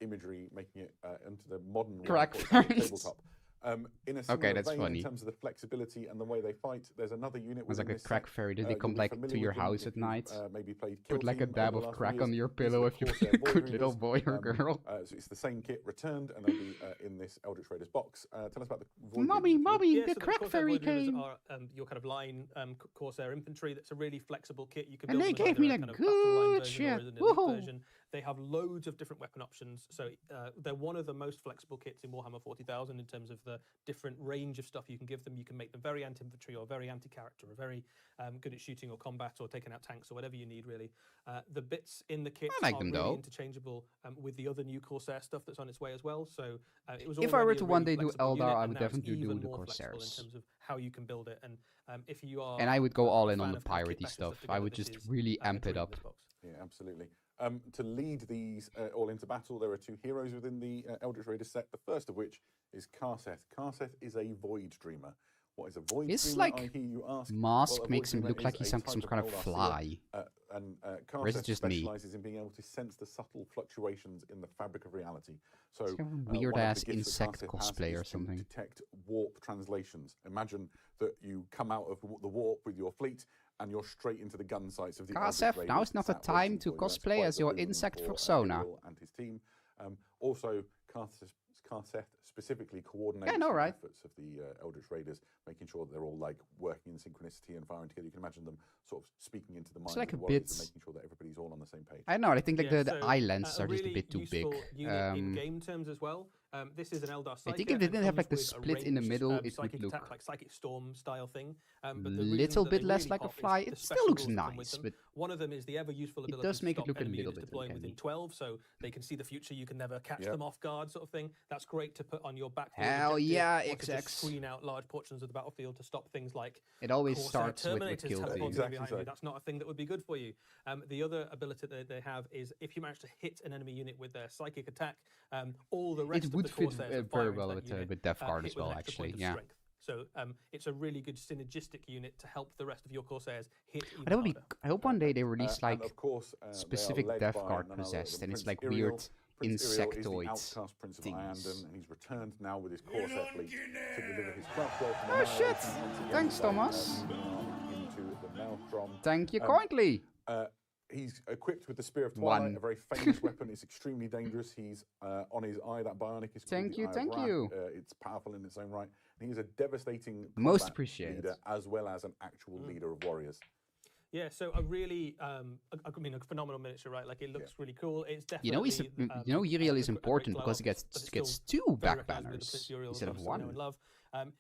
Imagery, making it into the modern correct tabletop. In a similar vein, in terms of the flexibility and the way they fight, there's another unit. It's like a crack fairy. Did they come like to your house at night? Maybe played put like a dab of crack on your pillow if you're a good little boy or girl. So it's the same kit returned, and they'll be in this Eldritch Raiders box. Tell us about the Void Mommy, Readers. the crack fairy came. Are, your kind of line Corsair infantry. That's a really flexible kit. You can and build they gave me that kind of good shit. Version. They have loads of different weapon options. So they're one of the most flexible kits in Warhammer 40,000 in terms of the different range of stuff you can give them. You can make them very anti-infantry or very anti-character or very good at shooting or combat or taking out tanks or whatever you need, really. The bits in the kit are really interchangeable with the other new Corsair stuff that's on its way as well. So it was if I were to one day do Eldar, I would definitely do the Corsairs. In terms of how you can build it. And if you are... And I would go all in on the piratey stuff. I would just really amp it up. Yeah, absolutely. To lead these all into battle, there are two heroes within the Eldritch Raiders set, the first of which is Karseth. Karseth is a Void Dreamer. What is a Void Dreamer, like I hear you ask? Mask makes him look like he's some kind of fly. And Karseth specializes in being able to sense the subtle fluctuations in the fabric of reality. So it's kind of weird-ass insect cosplay or something. Detect warp translations. Imagine that you come out of the warp with your fleet, and you're straight into the gun sights of the Karseth, now is not the time to cosplay as your insect persona. And his team. Also, Karseth specifically coordinates the efforts of the Eldritch Raiders, making sure that they're all like working in synchronicity and firing together. You can imagine them sort of speaking into the mind of the warriors and making sure that everybody's all on the same page. I know. I think like the eye lenses are just a bit too big. In game terms as well. This is an Eldar Psychic. I think if they didn't have like the split in the middle, it would look like Psychic Storm style thing. But a little bit less like a fly. It still looks nice, but one of them is the ever useful ability does make to it look stop a little enemies bit deploying within 12, so they can see the future. You can never catch them off guard, sort of thing. That's great to put on your backfield. Hell yeah, XX. XX. Screen out large portions of the battlefield to stop things like it always starts with kill team. Exactly so. That's not a thing that would be good for you. The other ability that they have is if you manage to hit an enemy unit with their psychic attack, all the rest it would of the fit very well with Death Guard as well, actually. Yeah. So it's a really good synergistic unit to help the rest of your Corsairs hit even that would be, harder. I hope one day they release like of course, specific Death Guard possessed, and it's like weird insectoids outcast Prince of things. Iandon, and he's returned now with his Corsair fleet to deliver his craft work. Oh shit! Thanks, Thomas. Into the Maelstrom. Thank you kindly. He's equipped with the Spear of Twilight, a very famous weapon. It's extremely dangerous. He's on his eye. That bionic is thank you. It's powerful in its own right. And he's a devastating most appreciated leader, as well as an actual leader of warriors. Yeah, so a really, a phenomenal miniature, right? Like it looks really cool. It's definitely, Uriel is important because he gets two back banners instead of one.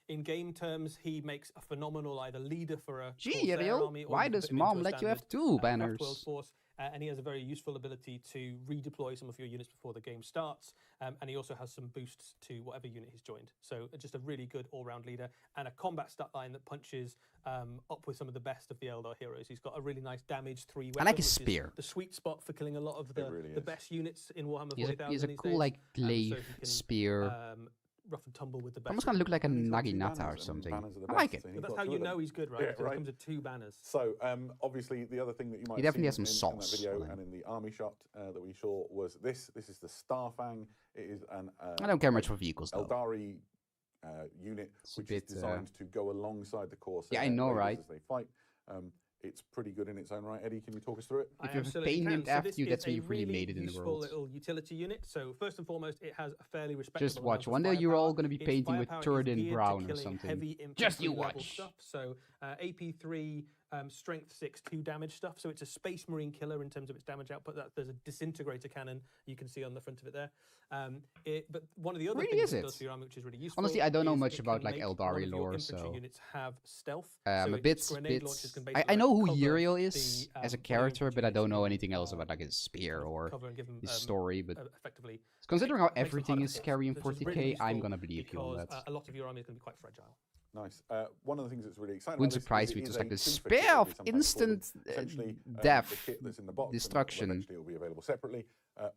In game terms, he makes a phenomenal either leader for a Uriel, army, or why does Mom let you have two banners? Force, and he has a very useful ability to redeploy some of your units before the game starts, and he also has some boosts to whatever unit he's joined. So just a really good all-round leader, and a combat stat line that punches up with some of the best of the Eldar heroes. He's got a really nice damage 3 weapon. I like his spear. The sweet spot for killing a lot of the best units in Warhammer 40,000. He's a cool like glaive spear. Rough and tumble with the best. Almost kind of look like a Naginata or something. I like it. But that's how you know he's good, right? Because it comes with 2 banners. So obviously the other thing that you might he definitely has some in that sauce video and in the army shot that we saw was this. This is the Starfang. It is an I don't care much for vehicles though. Eldari unit which is designed to go alongside the Corsair. Yeah, I know, right? As they fight. It's pretty good in its own right. Eddie, can you talk us through it? If you have a paint named after you, that's when you've really made it in the world. Little utility unit. So first and foremost, it has a fairly respectable. Just watch. One day you're all going to be painting with Turadin brown or something. Just you watch. Stuff. So AP3, strength 6, 2 damage stuff. So it's a Space Marine killer in terms of its damage output. There's a disintegrator cannon you can see on the front of it there. But one of the other things it does for your army, which is really useful. Honestly, I don't know much about like Eldari lore, so units have stealth. I'm a bit. I know who Uriel is as a character, but I don't know anything else about like his spear or his story. But considering how everything is scary in 40k, I'm gonna believe you on that. A lot of your army is gonna be quite fragile. Nice. One of the things that's really exciting. Wouldn't surprise me. Just like the spear of instant death, destruction. Eventually, it will be available separately.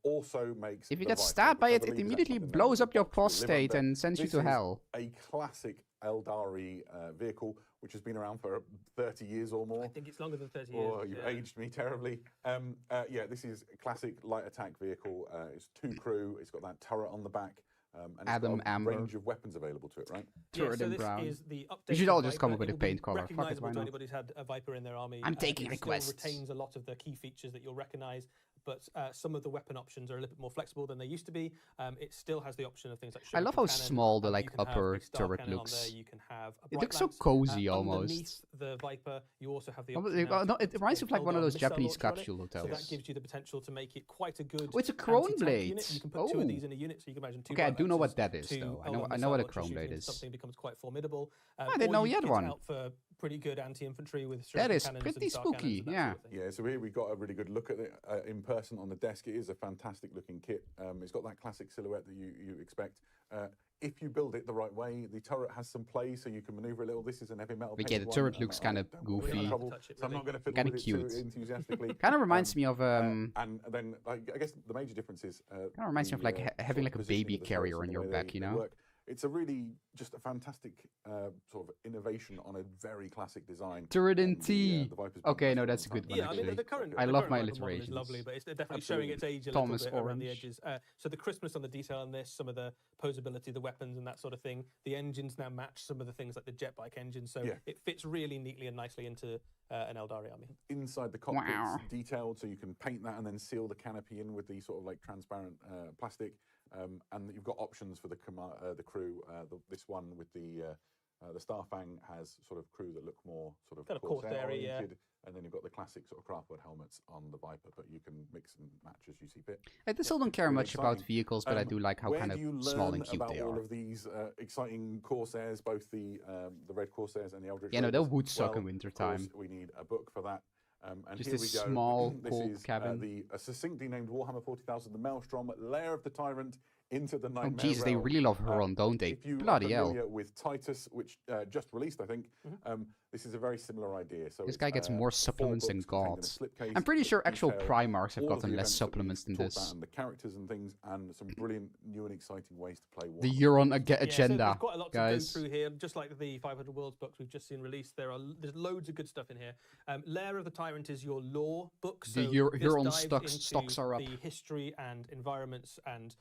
Also makes. If you get stabbed by it, it immediately blows up your prostate and sends you to hell. A classic Eldari vehicle, which has been around for 30 years or more. I think it's longer than 30 years. Oh, you've aged me terribly. Yeah, this is a classic light attack vehicle. It's 2 crew. It's got that turret on the back. And it's got a range of weapons available to it, right? Yeah, so this is the update. You should all just come up Viper. with a paint color. Fuck it, Recognizable why to not? anybody who's had a Viper in their army. I'm taking it requests. Still retains a lot of the key features that you'll recognize, but some of the weapon options are a little bit more flexible than they used to be. It still has the option of things like. I love how cannon, small the like you can have upper a star turret cannon on looks. there, you can have a It looks so bright lance. cozy Underneath almost. the Viper, you also have the Oh, option. no, it reminds me of like one of those missile Japanese launcher on it, capsule hotels. So that gives you the potential to make it quite a good. Oh, it's a chrome anti-tank blade. unit. You can put two of these in a unit, so you can imagine two. Okay, I do know what bright that is lances, though. two I know what a missile chrome launchers blade shooting is. Something becomes quite formidable. I didn't know you had one. Out for pretty good anti-infantry with That is cannons pretty and star spooky, cannons and that yeah. sort of thing. Yeah, so here we got a really good look at it in person on the desk. It is a fantastic looking kit. It's got that classic silhouette that you expect. If you build it the right way, the turret has some play, so you can maneuver a little. This is an heavy metal. But yeah, the turret looks kind of goofy. So I'm not going to fiddle Kinda with it cute. too enthusiastically. Kind of reminds me of and then like, I guess the major difference is kind of reminds me of like having like a baby carrier on your back, you know? It's a really just a fantastic sort of innovation on a very classic design. Turret in And T. the Viper's been Okay, no, around that's a for good long one time. Yeah, I mean, actually. the I love current my Viper model is alliterations. lovely, but it's definitely Absolutely. showing its age a Thomas little bit around the Orange. edges. So the crispness on the detail on this, some of the posability, the weapons and that sort of thing. The engines now match some of the things like the jet bike engine, so Yeah. it fits really neatly and nicely into an Eldari army. Inside the cockpit's Wow. detailed, so you can paint that and then seal the canopy in with the sort of like transparent plastic. And you've got options for the crew. This one with the Starfang has sort of crew that look more sort of Kind of Corsair Corsair-y, yeah. oriented, and then you've got the classic sort of craftwood helmets on the Viper, but you can mix and match as you see fit. I still don't care really much about exciting. vehicles, but I do like how Where kind do you of small and learn cute about they all are. of these exciting Corsairs, both the Red Corsairs and the Eldritch Yeah, no, that Raiders? would suck in Well, wintertime. of course, we need a book for that. And Just here this we go. small, This cold is cabin. a succinctly named Warhammer 40,000, the Maelstrom, Lair of the Tyrant, into the Oh, Nightmare Jesus, they Realm. really love Huron, don't they? If you Bloody are hell. familiar with Titus, which just released, I think, this is a very similar idea. So This it's, guy gets more 4 supplements than books contained in a gods. slipcase I'm pretty that sure actual detail Primarchs have all of gotten the less events that we've supplements than talked about this. and the characters and things, and some brilliant new and exciting ways to play The Warhammer. Huron Yeah, so agenda, there's quite a lot to guys. go through here, just like the 500 Worlds books we've just seen released. There's loads of good stuff in here. Lair of the Tyrant is your lore book. So The this Huron dives stocks into are up. the history and environments and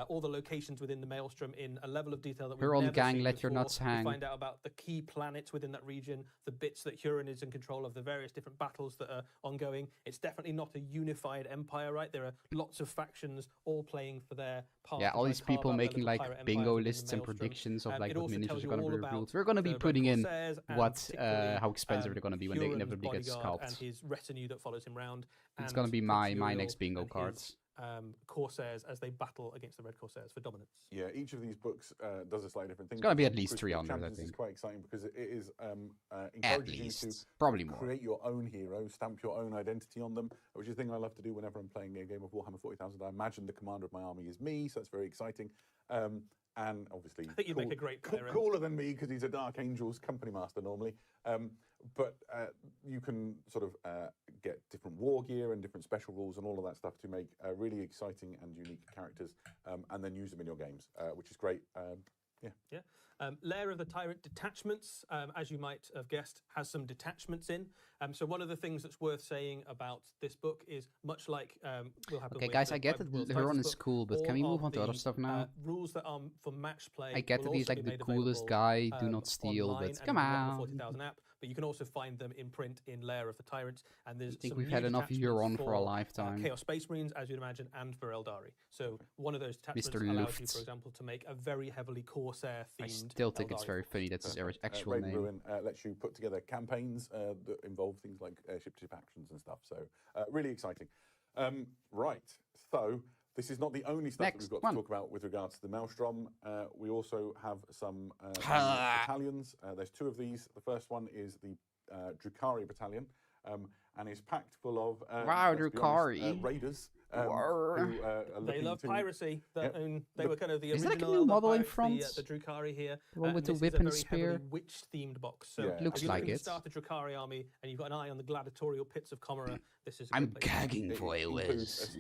all the locations within the Maelstrom in a level of detail that we've Huron never gang, seen let your before. nuts hang. You find out about the key planets within that region, the bits that Huron is in control of, the various different battles that are ongoing. It's definitely not a unified empire, right? There are lots of factions all playing for their part. Yeah, to all try these and carve people out their making little like pirate empires bingo within the lists and Maelstrom. predictions of like It what also miniatures tells are you going to all be about revealed. We're going to be the Red putting in Corsairs and what, particularly, how expensive they're going to be when they Huron's inevitably get bodyguard scalped. And his retinue that follows him round. It's going to be Prince my Uriel next bingo and his, cards. Corsairs as they battle against the Red Corsairs for dominance. Yeah, each of these books does a slightly different thing. It's gonna be at For least Crucible 300, I Champions think. It's quite exciting because it is At encourages you least. to Probably more. create your own hero, stamp your own identity on them, which is a thing I love to do whenever I'm playing a game of Warhammer 40,000. I imagine the commander of my army is me, so that's very exciting. And obviously, I think you'd make a great player. cooler than me because he's a Dark Angels company master normally. But you can sort of get different war gear and different special rules and all of that stuff to make really exciting and unique characters, and then use them in your games, which is great. Yeah. Lair of the Tyrant detachments, as you might have guessed, has some detachments in. So one of the things that's worth saying about this book is much like will happen. Okay, with guys, the I get Private that Worlds Huron Titus is book, cool, but can all we move of on to other the, stuff now? Rules that are for match play. I get will that he's also like be the made coolest available, guy, do not steal, online but and come in the Warhammer on. 40,000 app. But you can also find them in print in Lair of the Tyrants. And there's I think some we've new had enough detachments Huron for a lifetime. Chaos Space Marines, as you'd imagine, and for Eldari. So one of those detachments Mr. allows you, Luft. for example, to make a very heavily Corsair themed. I still think it's Eldari very force. funny that's his actual Raiden name. Ruin lets you put together campaigns that involve things like ship-to-ship actions and stuff. So really exciting. Right, so this is not the only stuff that Next we've got one. to talk about with regards to the Maelstrom. We also have some battalions. There's 2 of these. The first one is the Drukhari Battalion, and is packed full of Wow, let's be honest, Drukhari. raiders. Who Rawr. are They looking love to- piracy. They were kind of the Is that like a original new Eldar model in pirates, front? The Drukhari here. The one with and the this whip is a and very spear? heavily witch-themed box. So Yeah. Looks if you're like looking to it. start a Drukhari army and you've got an eye on the gladiatorial pits of Comora, this is a I'm good place. gagging It for you, includes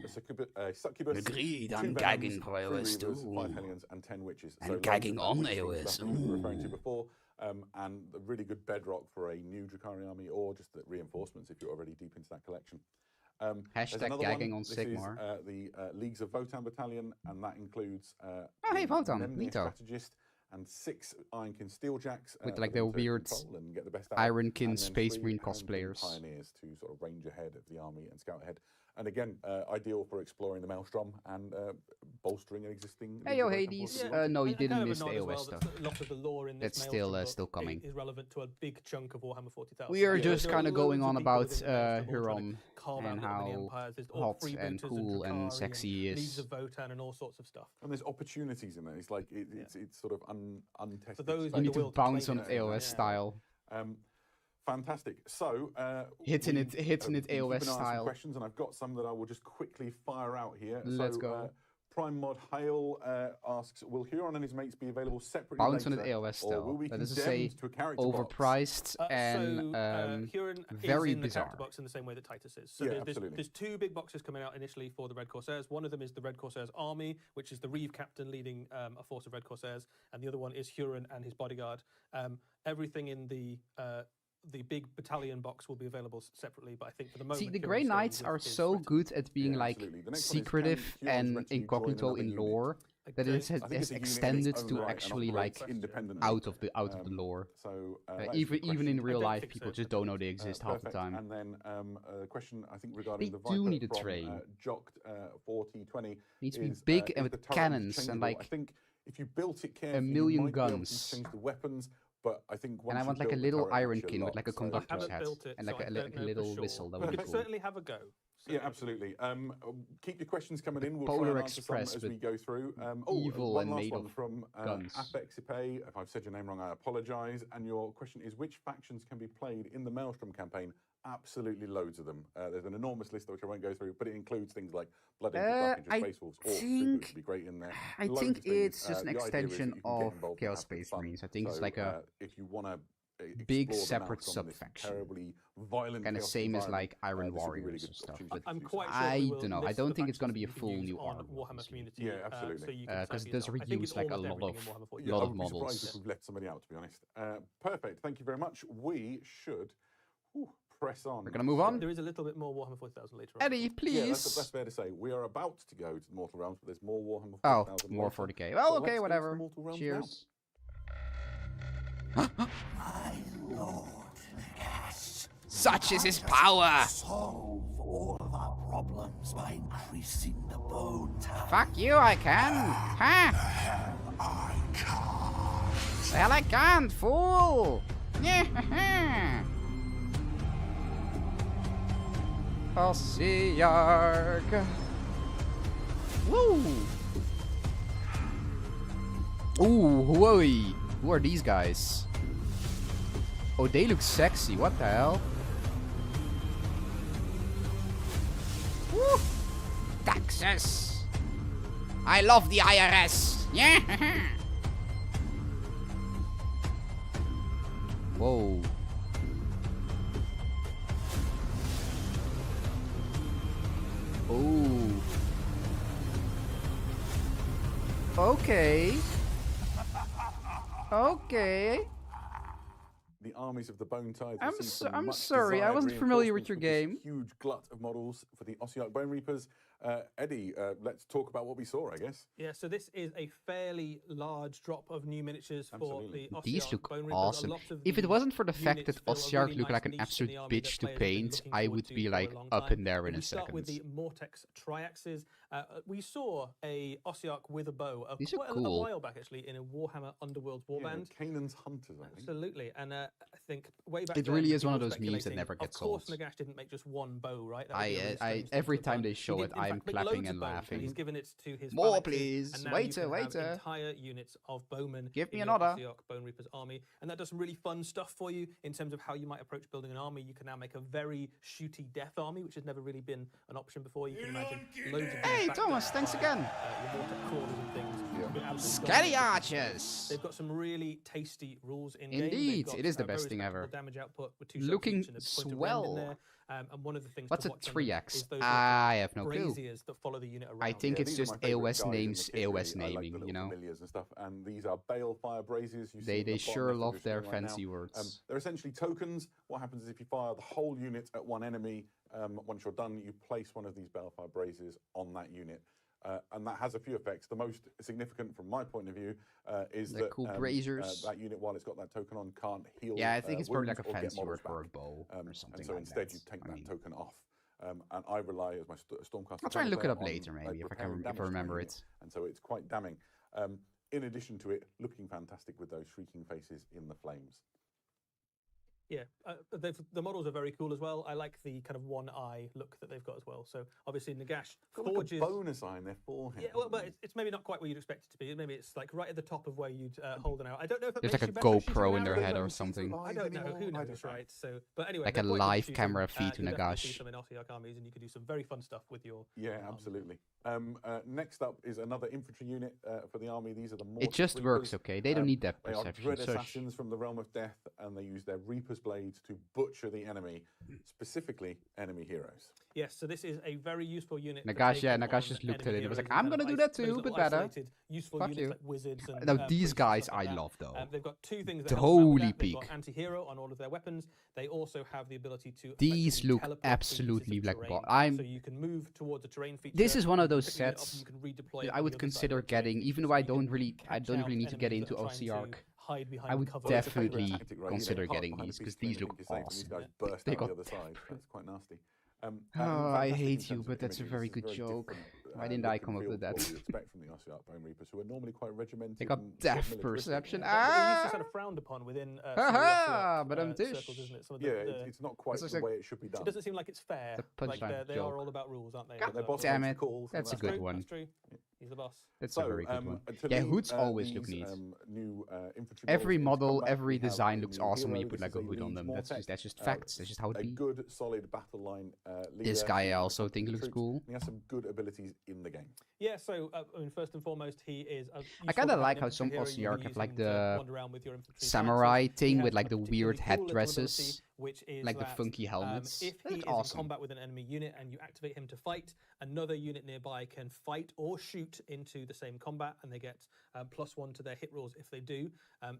a succubus, Agreed, 2 I'm Venoms, gagging for 3 AOS Reavers, too. 5 Hellions, and 10 Witches. I'm loads gagging of on witch themed AOS. stuff that we were referring to Ooh. before, and a really good bedrock for a new Drukhari army, or just the reinforcements if you're already deep into that collection. Hashtag gagging on Sigmar. Sigmar. This is the Leagues of Votan Battalion, and that includes hey, Votan, Nemnir Mito. Strategist and 6 Ironkin Steeljacks. With like the weird Ironkin Space Marine cosplayers. Pioneers to sort of range ahead of the army and scout ahead. And again, ideal for exploring the Maelstrom and bolstering an existing... Hey, yo, Hades. No, you didn't miss the AOS well, stuff. A lot of the lore in this Still coming. Is relevant to a big chunk of Warhammer 40,000. We are just kind of going on about Huron and how hot and cool and sexy he is. Leagues of Votan and all sorts of stuff. And there's opportunities in there. It's like, it's sort of untested. For those you need to bounce on AOS style. Fantastic. So hitting it AOS style. Questions, and I've got some that I will just quickly fire out here. Let's go. Prime Mod Hale asks, will Huron and his mates be available separately Bounce later, on it AOS style. That is to say, overpriced and Huron very is in bizarre. The character box in the same way that Titus is. So yeah, there's 2 big boxes coming out initially for the Red Corsairs. One of them is the Red Corsairs Army, which is the Reeve captain leading a force of Red Corsairs, and the other one is Huron and his bodyguard. Everything in the big battalion box will be available separately, but I think for the moment... See, the Grey Knights are so good at being like secretive and incognito in lore that it has extended to actually like out of the lore. So even in real life, people just don't know they exist half the time. And then a question I think regarding the Viper do need a train. Jocked 4020 needs to be big and with cannons and like I think if you built it carefully, a million you might guns. be able to change the weapons. But I think and I want like a little Ironkin with like a conductor's hat and like a little whistle. That would be cool. Certainly have a go. Yeah, absolutely. Keep your questions coming in. We'll Polar try and answer Express some as we go through. Evil one and last made one of from guns. Apexipe. If I've said your name wrong, I apologise. And your question is, which factions can be played in the Maelstrom campaign? Absolutely loads of them. There's an enormous list which I won't go through, but it includes things like Blood Angel, Dark Angel, Space Wolves, Orcs, which would be great in there. I think it's just an extension of Chaos Space Marines. I think it's like a if you want to big separate sub-faction, terribly violent, kind of same as like Iron Warriors and stuff. But I'm quite sure I don't know. I don't think it's going to be a full new army. Warhammer community. Yeah, absolutely. Because it does reuse like a lot of models. I'd be surprised if we've left somebody out, to be honest. Perfect. Thank you very much. We should press on. We're going to move on. There is a little bit more Warhammer 40,000 later on. Eddie, please. Yeah, that's fair to say. We are about to go to the Mortal Realms, but there's more Warhammer 40,000. Oh, more 40k. Well, okay, whatever. Cheers. My lord, Nagash. Such is his power. Solve all of our problems by increasing the bone tower. Fuck you, I can. Huh? I can't. The hell I can't, fool. Yeah. Ossiarch. Woo. Ooh, whoa. Who are these guys? Oh, they look sexy. What the hell? Woo! Taxes. I love the IRS. Yeah. Whoa. Oh. Okay. Okay. The armies of the Bone Tide. I'm sorry, I wasn't familiar with your game. Huge glut of models for the Ossiarch Bone Reapers. Eddie, let's talk about what we saw, I guess. Yeah, so this is a fairly large drop of new miniatures for the Ossiarch These look Bone Reapers. awesome. If it wasn't for the fact that Ossiarch looked like an absolute bitch to paint, I would be like up in there in a second. With the Mortex Triaxes, we saw a Ossiarch with a bow quite a while back actually in a Warhammer Underworlds warband. Canaan's Hunters, I think. Absolutely, and I think way back. It really is one of those memes that never gets old. Of course, Nagash didn't make just one bow, right? Every time they show it, I'm clapping and laughing. He's given it to his more, please. Waiter. Entire units of bowmen. Give me another. Bone Reapers army, and that does some really fun stuff for you in terms of how you might approach building an army. You can now make a very shooty death army, which has never really been an option before. You can imagine loads of. Hey, Thomas, thanks again. Your mortar crawlers and things. Scary archers. They've got some really tasty rules in game. Indeed, it is the best thing ever. Damage output with 2 looking shots each and a point of swell. in there. And one of the things What's to a watch 3x? is I have no clue. braziers that follow the unit around. I think it's just AOS names, AOS naming, you know. Familiars and stuff, and these are balefire braziers. They sure love their fancy words. They're essentially tokens. What happens is if you fire the whole unit at one enemy, once you're done, you place one of these balefire braziers on that unit. And that has a few effects. The most significant, from my point of view, is that cool braziers. That unit, while it's got that token on, can't heal. Yeah, I think it's probably like a or fancy word back. for a bow or something. And so instead, you take that token off. And I rely as my Stormcaster. I'll try and look it up later, maybe if I remember it. And so it's quite damning. In addition to it looking fantastic with those shrieking faces in the flames. Yeah, the models are very cool as well. I like the kind of one eye look that they've got as well. So obviously Nagash forges like a bonus eye in their forehead. Yeah, well, but it's maybe not quite where you'd expect it to be. Maybe it's like right at the top of where you'd hold an arrow. I don't know if there's like a GoPro in their head or something. I don't know. Who knows, right? So, but anyway, like a live camera feed to Nagash. Some in Ossiarch armies, and you could do some very fun stuff with your. Yeah, absolutely. Next up is another infantry unit for the army. These are the It just works, okay? They don't need that perception. They are dread assassins from the realm of death, and they use their Reaper's blades to butcher the enemy, specifically enemy heroes. Yes, so this is a very useful unit. Nagash just looked at it and was like, I'm going to do that too, but better. Fuck you. Like wizards and, now, these guys I love, though. They've got two things that totally peak. They've got anti-hero on all of their weapons. They also have the ability to these look absolutely like so you can move towards the terrain feature. This is one of those sets I would consider getting, even though I don't really need to get into Ossiarch. I would definitely consider getting these because these look awesome. These guys burst out the other side. That's quite nasty. I hate you, but that's a very good joke. Why didn't I come up with that? What you expect from the Ossiarch Bone Reapers, who are normally quite regimented. They got depth perception. It's kind of frowned upon within but I'm circles, isn't it? Yeah, it's not quite the way it should be done. It doesn't seem like it's fair. Like they are all about rules, aren't they? Damn it! That's a good one. That's true. He's the boss. That's a very good one. Yeah, hoods always look neat. Every models model, every design looks awesome when you put like a hood on them. That's just facts. That's just how it be. A good, solid battle line leader. This guy I also think looks cool. He has some good abilities in the game. Yeah, so I mean, first and foremost, he is. I kind of like how some Ossiarch have like the samurai thing with like the weird headdresses, which is like the funky helmets. If he is in combat with an enemy unit and you activate him to fight, another unit nearby can fight or shoot into the same combat, and they get +1 to their hit rolls if they do.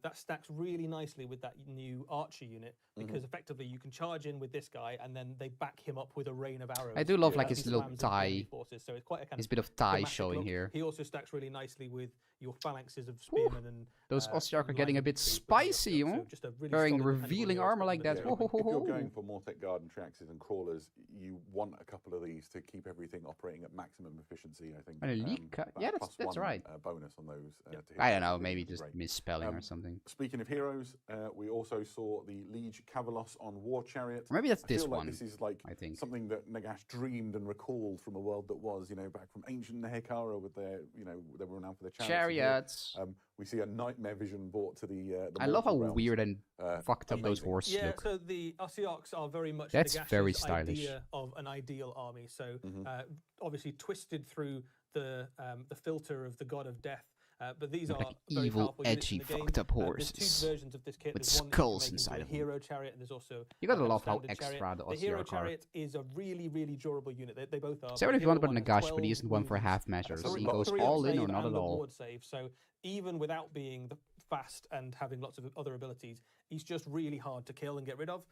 That stacks really nicely with that new archer unit because effectively you can charge in with this guy and then they back him up with a rain of arrows. I do love like his little tie, so it's quite a kind his bit of tie showing here. He also stacks really nicely with your phalanxes of spearmen and those Ossiarch are getting a bit spicy, huh? Just a really wearing revealing armor like that. Yeah, if you're going for Mortec Guard and Triaxes and Crawlers, you want a couple of these to keep everything operating at maximum efficiency, I think. And a leak yeah, that's right. Bonus on those. I don't know, maybe just misspelling or something. Speaking of heroes, we also saw the Liege Cavalos on War Chariot. Or maybe that's this one. This is like I think something that Nagash dreamed and recalled from a world that was, back from ancient Nehekara with their, they were renowned for their chariots. We see a nightmare vision brought to the I love how weird and fucked up those horses look. Yeah, so the Ossiarchs are very much that's Nagash's very stylish. idea of an ideal army. So obviously twisted through the filter of the god of death. But these are like very evil, edgy, fucked up horses. There's two versions of this kit. With there's skulls inside of them. A hero chariot, and there's also you gotta love how extra extra the Ossiarch are. The hero chariot is a really, really durable unit. They both are. Say what if you want about Nagash, but he isn't one for half measures. He goes all in or not at all. So even without being fast and having lots of other abilities, he's just really hard to kill and get rid of.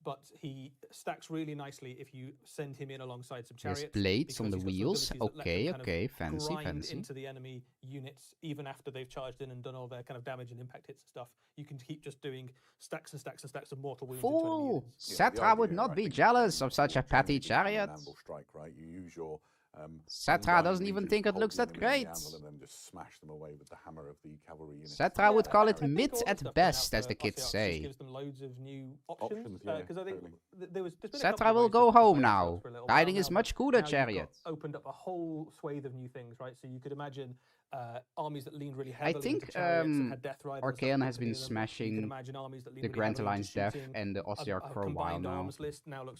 But he stacks really nicely if you send him in alongside some chariots. There's blades on the wheels. Okay, fancy. Into the enemy units even after they've charged in and done all their kind of damage and impact hits and stuff. You can keep just doing stacks and stacks and stacks of mortal wounds. Fool! Satra would not be jealous of such a petty chariot. Strike, right? You use your Satra doesn't even think it looks that great. And then just smash them away with the hammer of the cavalry unit. Satra would call it mid at best, as the kids say. Gives them loads of new options. Because I think Satra will go home now. Riding is much cooler, chariot. Opened up a whole swathe of new things, right? So you could imagine armies that leaned really heavily I think Archaean has been smashing the Grand Alliance Death and the Ossiarch for a while now.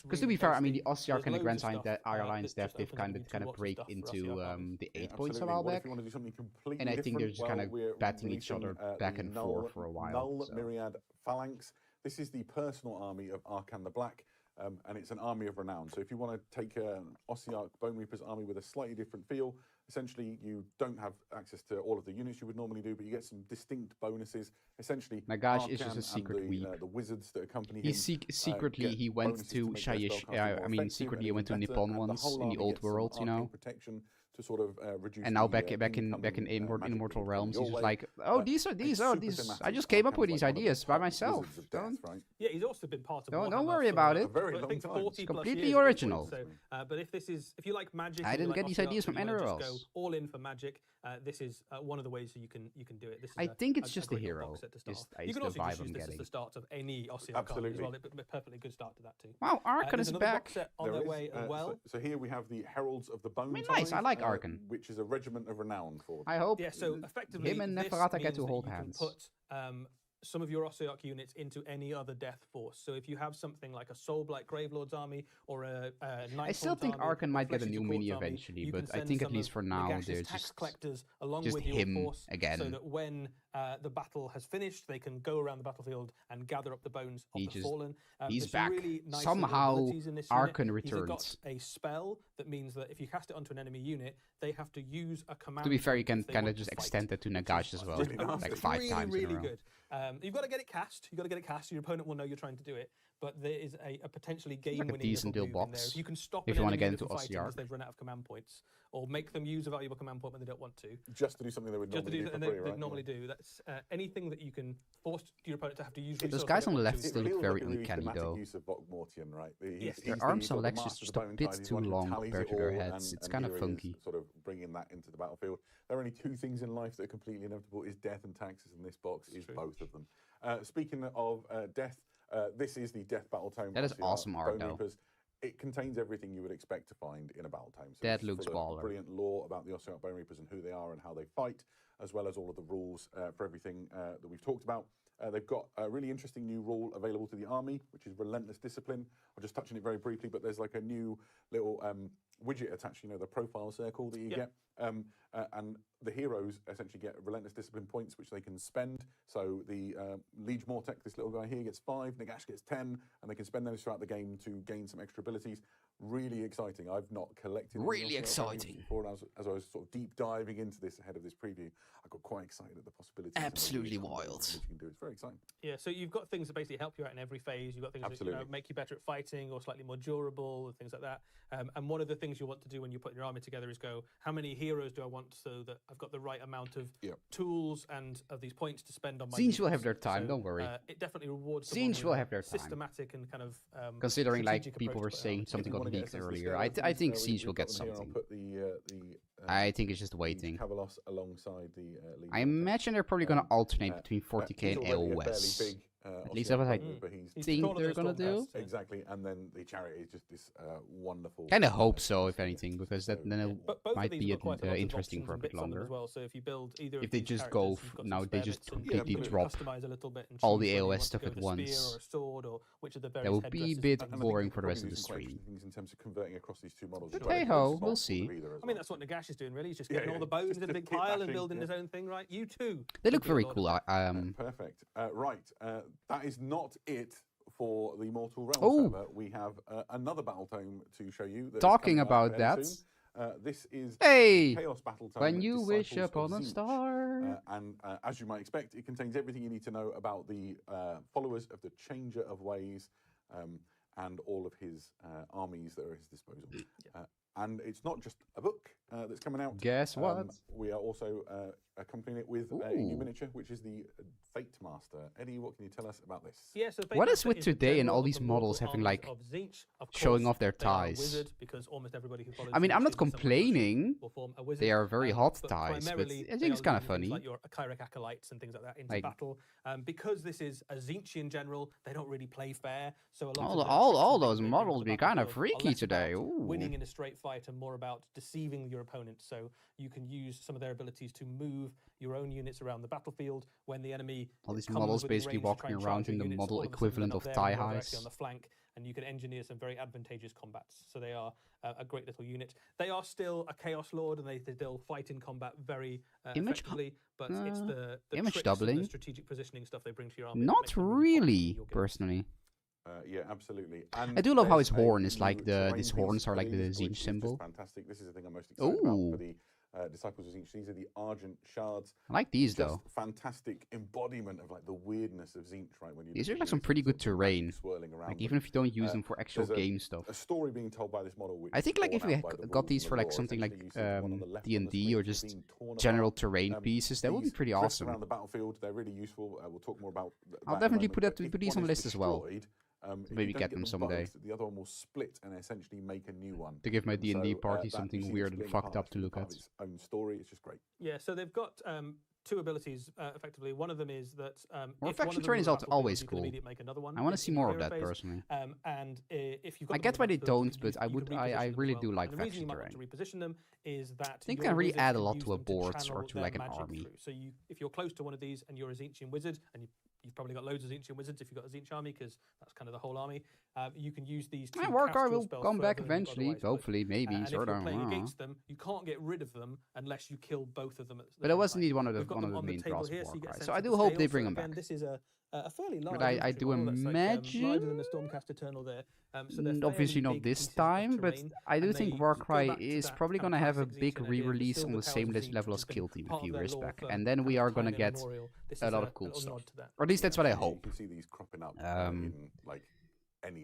Because to be fair, I mean the Ossiarch and the Grand Alliance Death, they've kind of break into the 8 points a while back. And I think they're just kind of batting each other back and forth for a while. Myriad Phalanx. This is the personal army of Arkan the Black. and it's an army of renown. So if you want to take an Ossiarch Bone Reaper's army with a slightly different feel, essentially you don't have access to all of the units you would normally do, but you get some distinct bonuses. Essentially, Nagash is just a secret weep. The wizards that accompany him. Secretly he went to secretly he went to Nippon once in the old world, you know. Protection to sort of reduce. And now back in Immortal Realms, he's just like, oh, these. I just came up with these ideas by myself. Yeah, he's also been part of. Don't worry about it. I think 40 completely original. So, but if you like magic, I didn't get these ideas from anywhere else. Go all in for magic. This is one of the ways that you can do it. This is I think it's just a hero. You can also just use this as the start of any Ossiarch card as well. It's a perfectly good start to that too. Wow, Archon is back. Box set on their way as well. So here we have the Heralds of the Bone. Nice, I like Archon. Which is a regiment of renown for them. I hope. Yeah, so effectively, him and this Neferata get means to that hold you hands. Can put some of your Ossiarch units into any other death force. So if you have something like a Soulblight Gravelord's army or a I still think Archon might get a new mini eventually, but I think at least for now they're just collectors along just with him your force, again. so that when the battle has finished, they can go around the battlefield and gather up the bones of the fallen. He's there's back. Really nice Somehow abilities in this Archon unit. returns. He's got a spell that means that if you cast it onto an enemy unit, they have to use a command. To be fair, you can kind of just extend it to Nagash as well, like 5 times in a row. Good. You've got to get it cast. You've got to get it cast. Your opponent will know you're trying to do it. But there is a potentially game-winning like a decent little deal move in box. there. If you can stop if you want to get into Ossiarch Ossiarch, as they've run out of command points, or make them use a valuable command point when they don't want to, just to do something they would normally do for free, right? normally do. That's anything that you can force your opponent to have to use. Those guys on the left still look very uncanny, though. Use of Mortian, right? Their arms and legs is just a bit too long compared to their heads. It's kind of funky. Sort of bringing that into the battlefield. There are only 2 things in life that are completely inevitable: is death and taxes, and this box is both of them. Speaking of death, this is the Death Battle Tome. That is awesome art, though. It contains everything you would expect to find in a battle tome. So that looks baller. Brilliant lore about the Ossiarch Bone Reapers and who they are and how they fight, as well as all of the rules for everything that we've talked about. They've got a really interesting new rule available to the army, which is Relentless Discipline. I'll just touch on it very briefly, but there's like a new little widget attached, the profile circle that you get. And the heroes essentially get Relentless Discipline points, which they can spend. So the Liege Mortek, this little guy here, gets 5, Nagash gets 10, and they can spend those throughout the game to gain some extra abilities. Really exciting. I've not collected really exciting before, and as I was sort of deep diving into this ahead of this preview, I got quite excited at the possibilities. Absolutely wild. You can do. It's very exciting. Yeah, so you've got things that basically help you out in every phase. You've got things that make you better at fighting or slightly more durable and things like that. And one of the things you want to do when you put your army together is go, how many heroes do I want so that I've got the right amount of tools and of these points to spend on my Scenes will have their time, don't worry. It definitely rewards Scenes will have their time. Systematic and kind of considering like people were saying something got leaked earlier. I think Siege will get something. I'll put the I think it's just waiting. Cavalos alongside the I imagine they're probably going to alternate between 40k and AOS. At least that's what I think they're going to do. Exactly, and then the chariot is just this wonderful... Kind of hope so, if anything, because then it might be interesting for a bit longer. Well. So if you build either if they just go, now they just completely drop all the AOS stuff at once, that would be a bit boring for the rest of the stream. In terms of converting across these 2 models. But hey ho, we'll see. I mean, that's what Nagash is doing, really. He's just getting all the bones in a big pile and building his own thing, right? You too. They look very cool. Perfect. Right. That is not it for the Mortal Realms server. We have another battle tome to show you. Talking about that, this is Chaos Battle Tome. When you wish upon a star. And as you might expect, it contains everything you need to know about the followers of the Changer of Ways and all of his armies that are at his disposal. And it's not just a book that's coming out. Guess what? We are also accompanying it with a new miniature, which is the Fate Master. Eddie, what can you tell us about this? Yeah, so what is with today and all these models having like showing off their ties? I mean, I'm not complaining. They are very hot ties, but I think it's kind of funny. Like your Chimeric acolytes and things like that into battle. Because this is a Tzeentchian general, they don't really play fair. So a lot all those models be kind of freaky today. Winning in a straight fight and more about deceiving your opponent. So you can use some of their abilities to move your own units around the battlefield when the enemy. All these models basically walking around in the model equivalent of thigh highs. On the flank, and you can engineer some very advantageous combats. So they are a great little unit. They are still a Chaos Lord, and they still fight in combat very effectively. But it's the image tricks doubling, and the strategic positioning stuff they bring to your army. Not really, personally. Yeah, absolutely. And I do love how his horn is like these horns are like the Tzinch symbol. Fantastic. This is the thing I'm most excited about for the Disciples of Tzinch. These are the Argent Shards. I like these though. Fantastic embodiment of like the weirdness of Tzinch, right? When you these are like some pretty good terrain. Swirling around like even if you don't use them for actual game stuff. A story being told by this model. Which I think like if we got these for like something like D&D or just general terrain pieces, that would be pretty awesome. Around the battlefield, they're really useful. We'll talk more about. I'll definitely put these on the list as well. Maybe get them someday. The other one will split and essentially make a new one. To give my D&D party something weird and fucked up to look at. Its own story, it's just great. Yeah, so they've got two abilities, effectively. One of them is that... More faction terrain is always cool. I want to see more of that, personally. And if you've got I get why they don't, but I really do like faction terrain. To reposition them is that I think they can really add a lot to a board or to like an army. So if you're close to one of these and you're a Tzinchian wizard, and you've probably got loads of Tzinchian wizards if you've got a Tzinch army, because that's kind of the whole army. You can use these to Warcry will come back eventually, hopefully, maybe, and sort if you're of. playing against them, you can't get rid of them unless you kill both of them. But I was indeed one of the main draws of Warcry, so I do hope they bring them back. This is a fairly large. But I do imagine. Larger than the Stormcast Eternal there. So obviously not this time, but I do think Warcry is probably going to have a big re-release on the same level as Kill Team a few years back, and then we are going to get a lot of cool stuff. Or at least that's what I hope. You see these cropping up in like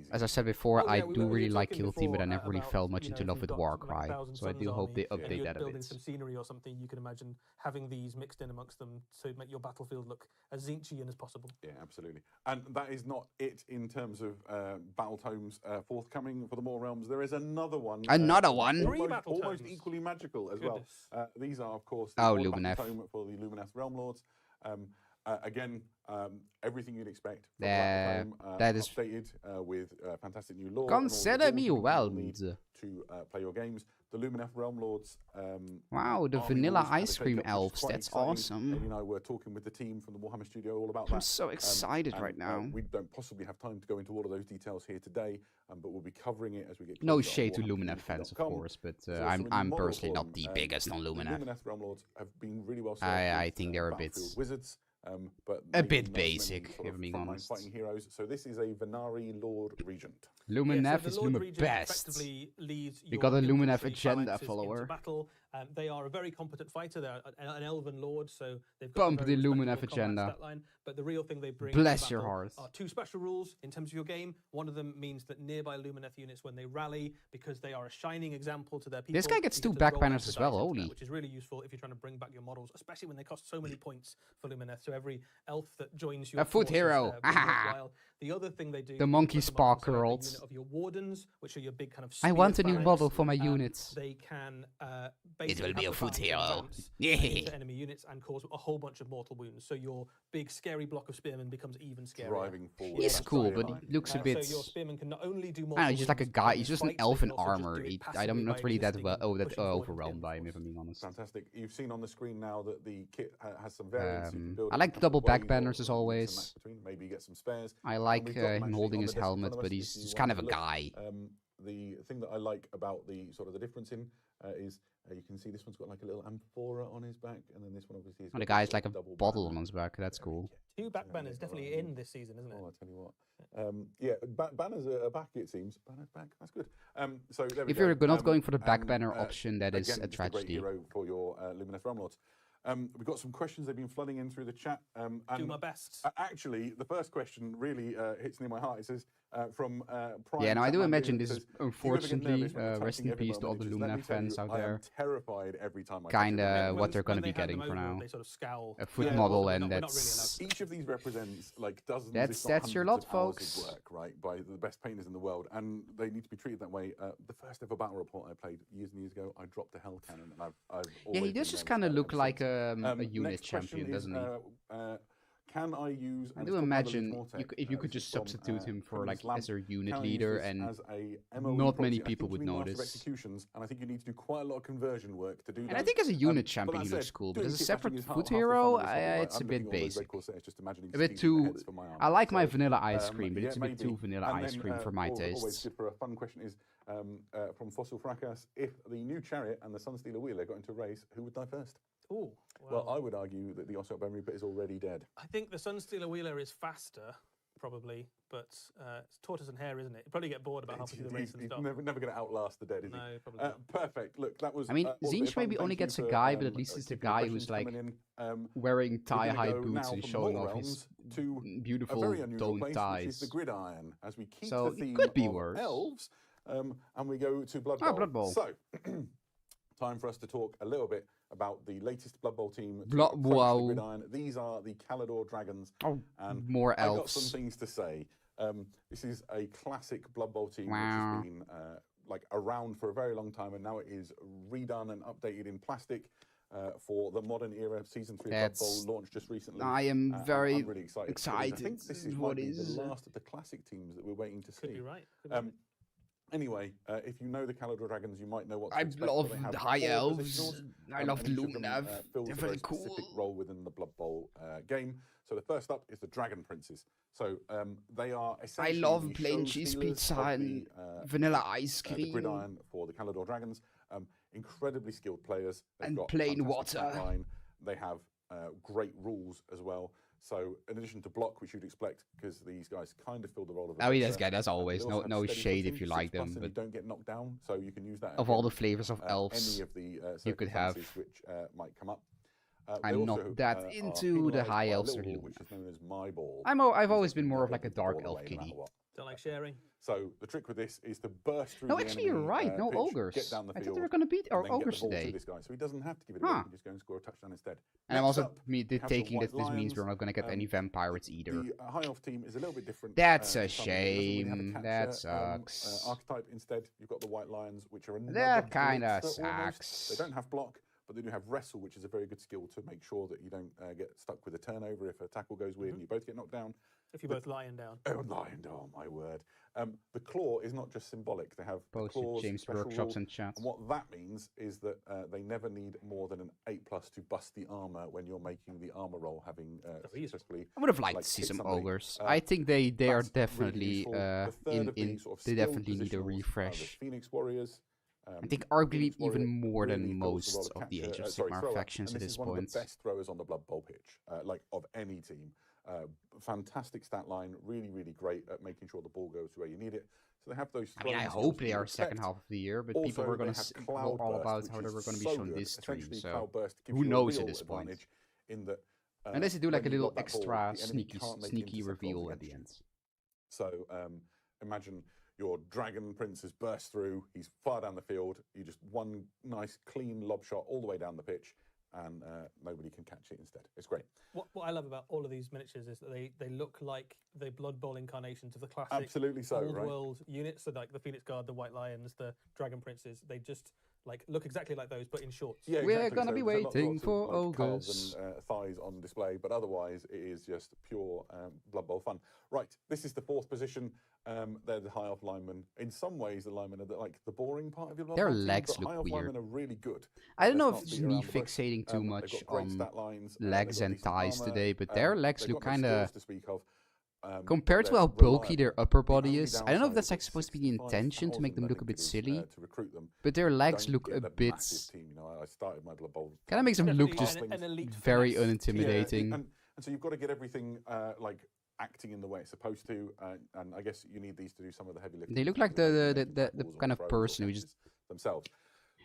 as I said before, I do really like Kill Team, but I never really fell much into love with Warcry, so I do hope they update that a bit. Building some scenery or something, you can imagine having these mixed in amongst them to make your battlefield look as Tzinchian as possible. Yeah, absolutely. And that is not it in terms of battle tomes forthcoming for the More Realms. There is another one. Another one? Almost equally magical as well. These are, of course, the Lumineth tome for the Lumineth Realm Lords. Again, everything you'd expect. That is updated with fantastic new lore. Consider me whelmed to play your games. The Lumineth Realm Lords. Wow, the vanilla ice cream elves. That's awesome. And, you know, we're talking with the team from the Warhammer studio all about that. I'm so excited right now. We don't possibly have time to go into all of those details here today, but we'll be covering it as we get. No shade to Lumineth fans, of course, but I'm personally not the biggest on Lumineth. The Lumineth Realm Lords have been really well. I think they're a bit wizards. But a bit basic, if I'm being honest. Fighting heroes. So this is a Venari Lord Regent. Lumineth is Lumineth best. We got a Lumineth agenda follower. They are a very competent fighter. They're an elven lord, so they've got bump the Lumineth agenda. But the real thing they bring bless your heart are two special rules in terms of your game. One of them means that nearby Lumineth units, when they rally, because they are a shining example to their people. This guy gets 2 back banners as well, holy. Which is really useful if you're trying to bring back your models, especially when they cost so many points for Lumineth. So every elf that joins you, a foot hero. The other thing they do, the monkey spark girls. Of your wardens, which are your big kind of. I want a new model for my units. They can. It will be a foot hero. Yeah. Enemy units and cause a whole bunch of mortal wounds. So your big scary block of spearmen becomes even scarier. Driving forward. He's cool, but he looks a bit. So your spearmen can not only do more. He's just like a guy. He's just an elf in armor. I'm not really that overwhelmed by him, if I'm being honest. Fantastic. You've seen on the screen now that the kit has some variants. I like the double back banners as always. Maybe get some spares. I like him holding his helmet, but he's kind of a guy. The thing that I like about the sort of the difference in is you can see this one's got like a little amphora on his back, and then this one obviously. The guy's like a bottle on his back. That's cool. 2 back banners definitely in this season, isn't it? Oh, I tell you what. Yeah, banners are back. It seems banners back. That's good. So there we if go. you're not going for the back banner option, that is a tragedy. Great hero for your Lumineth Realm Lords. We've got some questions. They've been flooding in through the chat. And do my best. Actually, the first question really hits near my heart. It says from Prime. Yeah, no, I do imagine this is unfortunately rest in peace to all the Lumineth fans out there. I am terrified every time I kinda what they're going to be getting for now. They sort of scowl. A foot model, and that's each of these represents like dozens. That's your lot, folks. Of work, right, by the best painters in the world, and they need to be treated that way. The first ever battle report I played years and years ago, I dropped a hell cannon, and I've yeah, he does just kind of look like a unit champion, doesn't he? Can I use? I do imagine if you could just substitute him for like as a unit leader, and not many people would notice. Executions, and I think you need to do quite a lot of conversion work to do that. And I think as a unit champion he looks cool, but as a separate foot hero, it's a bit basic. A bit too. I like my vanilla ice cream, but it's a bit too vanilla ice cream for my tastes. Always good for a fun question is from Fossil Fracas: if the new Chariot and the Sunstealer Wheeler got into a race, who would die first? Oh, well, I would argue that the Ossot Bone Reaper is already dead. I think the Sunstealer Wheeler is faster, probably, but it's tortoise and hare, isn't it? You probably get bored about halfway through the race and He's stop. never going to outlast the dead, is he? No, probably not. Perfect. Look, that was. I mean, all a bit of Zinch fun. maybe only Thank you gets a for, guy, but at least it's the keeping the guy who's questions like coming in. wearing We're gonna thigh-high go boots now and from showing the off realms his to a beautiful very unusual don't place, which dies. is the gridiron, as we keep So the it theme could be of worse. elves, and we go to Blood Bowl. Blood Bowl. So, time for us to talk a little bit about the latest Blood Bowl team. to Blood approach the Bowl. gridiron. These are the Calidor Dragons. Oh, and more I got elves. some things to say. This is a classic Blood Bowl team which Wow. has been like around for a very long time, and now it is redone and updated in plastic for the modern era. Season 3 of Blood Bowl launched just recently. I am and very I'm really excited. I think this is what might be is the last of the classic teams that we're waiting to see. Could be right. Could be right. Anyway, if you know the Calidor Dragons, you might know what to I expect. love They have the high 4 elves. positionals, I love and the each of them, Luminav. fills They're a very very cool. specific role within the Blood Bowl game. So the first up is the Dragon Princes. So they are I essentially love the plain show cheese stealers pizza of and the, vanilla ice the cream gridiron for the Calidor Dragons. Incredibly skilled players. They've and got plain fantastic water. stat line. They have great rules as well. So in addition to block, which you'd expect, because these guys kind of fill the role of a Oh, blitzer, yes, guy, as always. they also No have steady shade if footing, you like 6+ them, and you but don't get knocked down. So you can use that of all the against, flavors of elves any of the you could have. circumstances which might come up. I'm not that into the high elves or Luna, Luna. which is known as my ball. I've always Which is been more of get like a the dark ball elf away no matter kitty. what. Don't like sharing. So the trick with this is to burst through No, the actually, enemy, you're right. No pitch, ogres. get down the I field, thought they were going to beat and our then get the ogres ball to today. this guy. So he doesn't have to give it away. Huh. He can just go and score a touchdown instead. And I'm Next also up, we have the taking White that this means we're Lions. not going to get any vampires either. The High Elf team is a little bit different. That's a to some of them. It doesn't really have a shame. catcher, That sucks. Archetype instead, you've got the White Lions, which are another That kinda blitzer almost. sucks. They don't have block, but they do have wrestle, which is a very good skill to make sure that you don't get stuck with a turnover if a tackle goes weird and you both get knocked down. If you're both lying down. Oh, lying down, oh my word. The claw is not just symbolic. They have Posted claws, James special Workshops rules, and chat. and what that means is that they never need more than an 8+ to bust the armor when you're making the armor roll, having successfully. I would have liked like, to see hit some somebody. ogres. I think they are That's really definitely useful. The third in of the sort of they skilled definitely need a positionals are the refresh. Phoenix Warriors. I think arguably Phoenix Warrior even more really than fills the role most of the Age of sorry, Sigmar thrower, factions and at this this is one point. of the best throwers on the Blood Bowl pitch, like of any team. Fantastic stat line, really, really great at making sure the ball goes where you need it. So they have those. I mean, I throwing skills hope that they you'd are second expect. half of the year, but Also, people were going they to have all Cloudburst, about which how they is were going to be so shown good. this stream. Essentially, So Cloudburst gives who you a knows real at this point? advantage in that, unless they do like a when you've little got that ball, extra the enemy sneaky can't make sneaky intercept reveal rolls at the against end. you. So imagine your Dragon Prince has burst through. He's far down the field. You just one nice clean lob shot all the way down the pitch, and nobody can catch it instead. It's great. What I love about all of these miniatures is that they look like the Blood Bowl incarnations of the classic Absolutely so, old right? world units. So like the Phoenix Guard, the White Lions, the Dragon Princes. They just like look exactly like those, but in shorts. Yeah, We're exactly. gonna be there's waiting lots for of, like, ogres. calves and thighs on display, but otherwise it is just pure Blood Bowl fun. Right, this is the fourth position. They're the High Elf linemen. In some ways, the linemen are like the boring part of your Blood Their Bowl team, legs but look High Elf weird. linemen are really good. I don't know Let's if not it's beat me around the bush. fixating too They've much got great on stat lines, legs they've got and decent thighs armor, today, but their legs they've look got no kind of skills to speak of. compared to They're how bulky their reliable. upper The body only is. I don't know if downside that's is like it's supposed to be the intention to make them look a bit 65,000 silly, to recruit them. but their legs Don't look get a a bit massive team. You know, I started my Blood Bowl. kind of makes them look Definitely just an elite very finesse. unintimidating. Yeah, and so you've got to get everything like acting in the way it's supposed to, and I guess you need these to do some of the heavy lifting. They look like the kind of person who just themselves.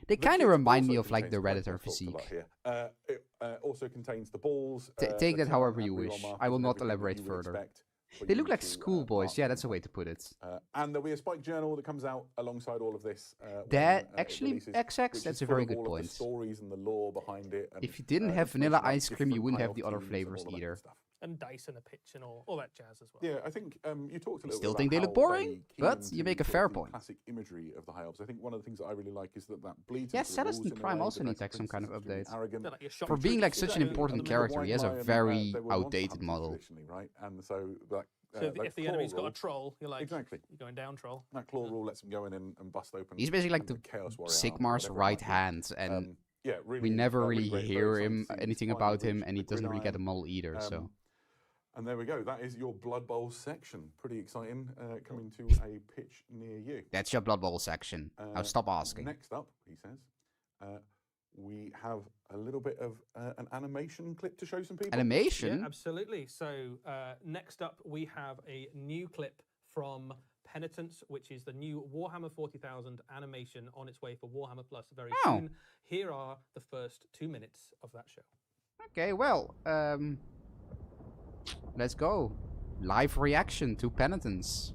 they The kind of kit remind me also of like the contains Redditor I've talked physique. about here. It also contains the balls. Take the that however talent you and reroll wish. markers I will and not everything that elaborate you would further. expect for They you look like to, schoolboys. mark Yeah, them. that's a way to put it. And there'll be a Spike Journal that comes out alongside all of this. That when, it actually, releases, XX, which that's is a full very of good all of the point. stories and the lore behind it. And, If you didn't have information vanilla about ice cream, you different wouldn't High have the Elf other teams and flavors all that either. stuff. And dice and a pitch and all that jazz as well. Yeah, I think you talked a little Still bit think they about look how boring, key but into you make a sort fair of the point. Classic imagery of the High Elves. I think one of the things that I really like is that bleeds. Yeah, into the rules Celestine in a Prime way. also The needs Dragon like some kind of Prince is extremely update. arrogant. They're like your shock For being like troops. such an Exactly. important And the character, White he has a Lion, very they were well outdated hunted model. traditionally, right? And so like, So that if the claw enemy's got a rule- troll, you're like, exactly. you're going down troll. That claw rule lets him go in and bust open. He's basically like the the Chaos Warrior armor, Sigmar's whatever it right might be. hand, and Yeah, really, we never really great, hear very him exciting to see anything this about finally him, reach and he the doesn't really get a gridiron. model either. So And there we go. That is your Blood Bowl section. Pretty exciting. Coming to a pitch near you. that's your Blood Bowl section. Now stop asking. Next up, he says, we have a little bit of an animation clip to show some people. Animation? Yeah, absolutely. So next up, we have a new clip from Penitence, which is the new Warhammer 40,000 animation on its way for Warhammer Plus very soon. Here are the first 2 minutes of that show. Okay, well, let's go. Live reaction to Penitence.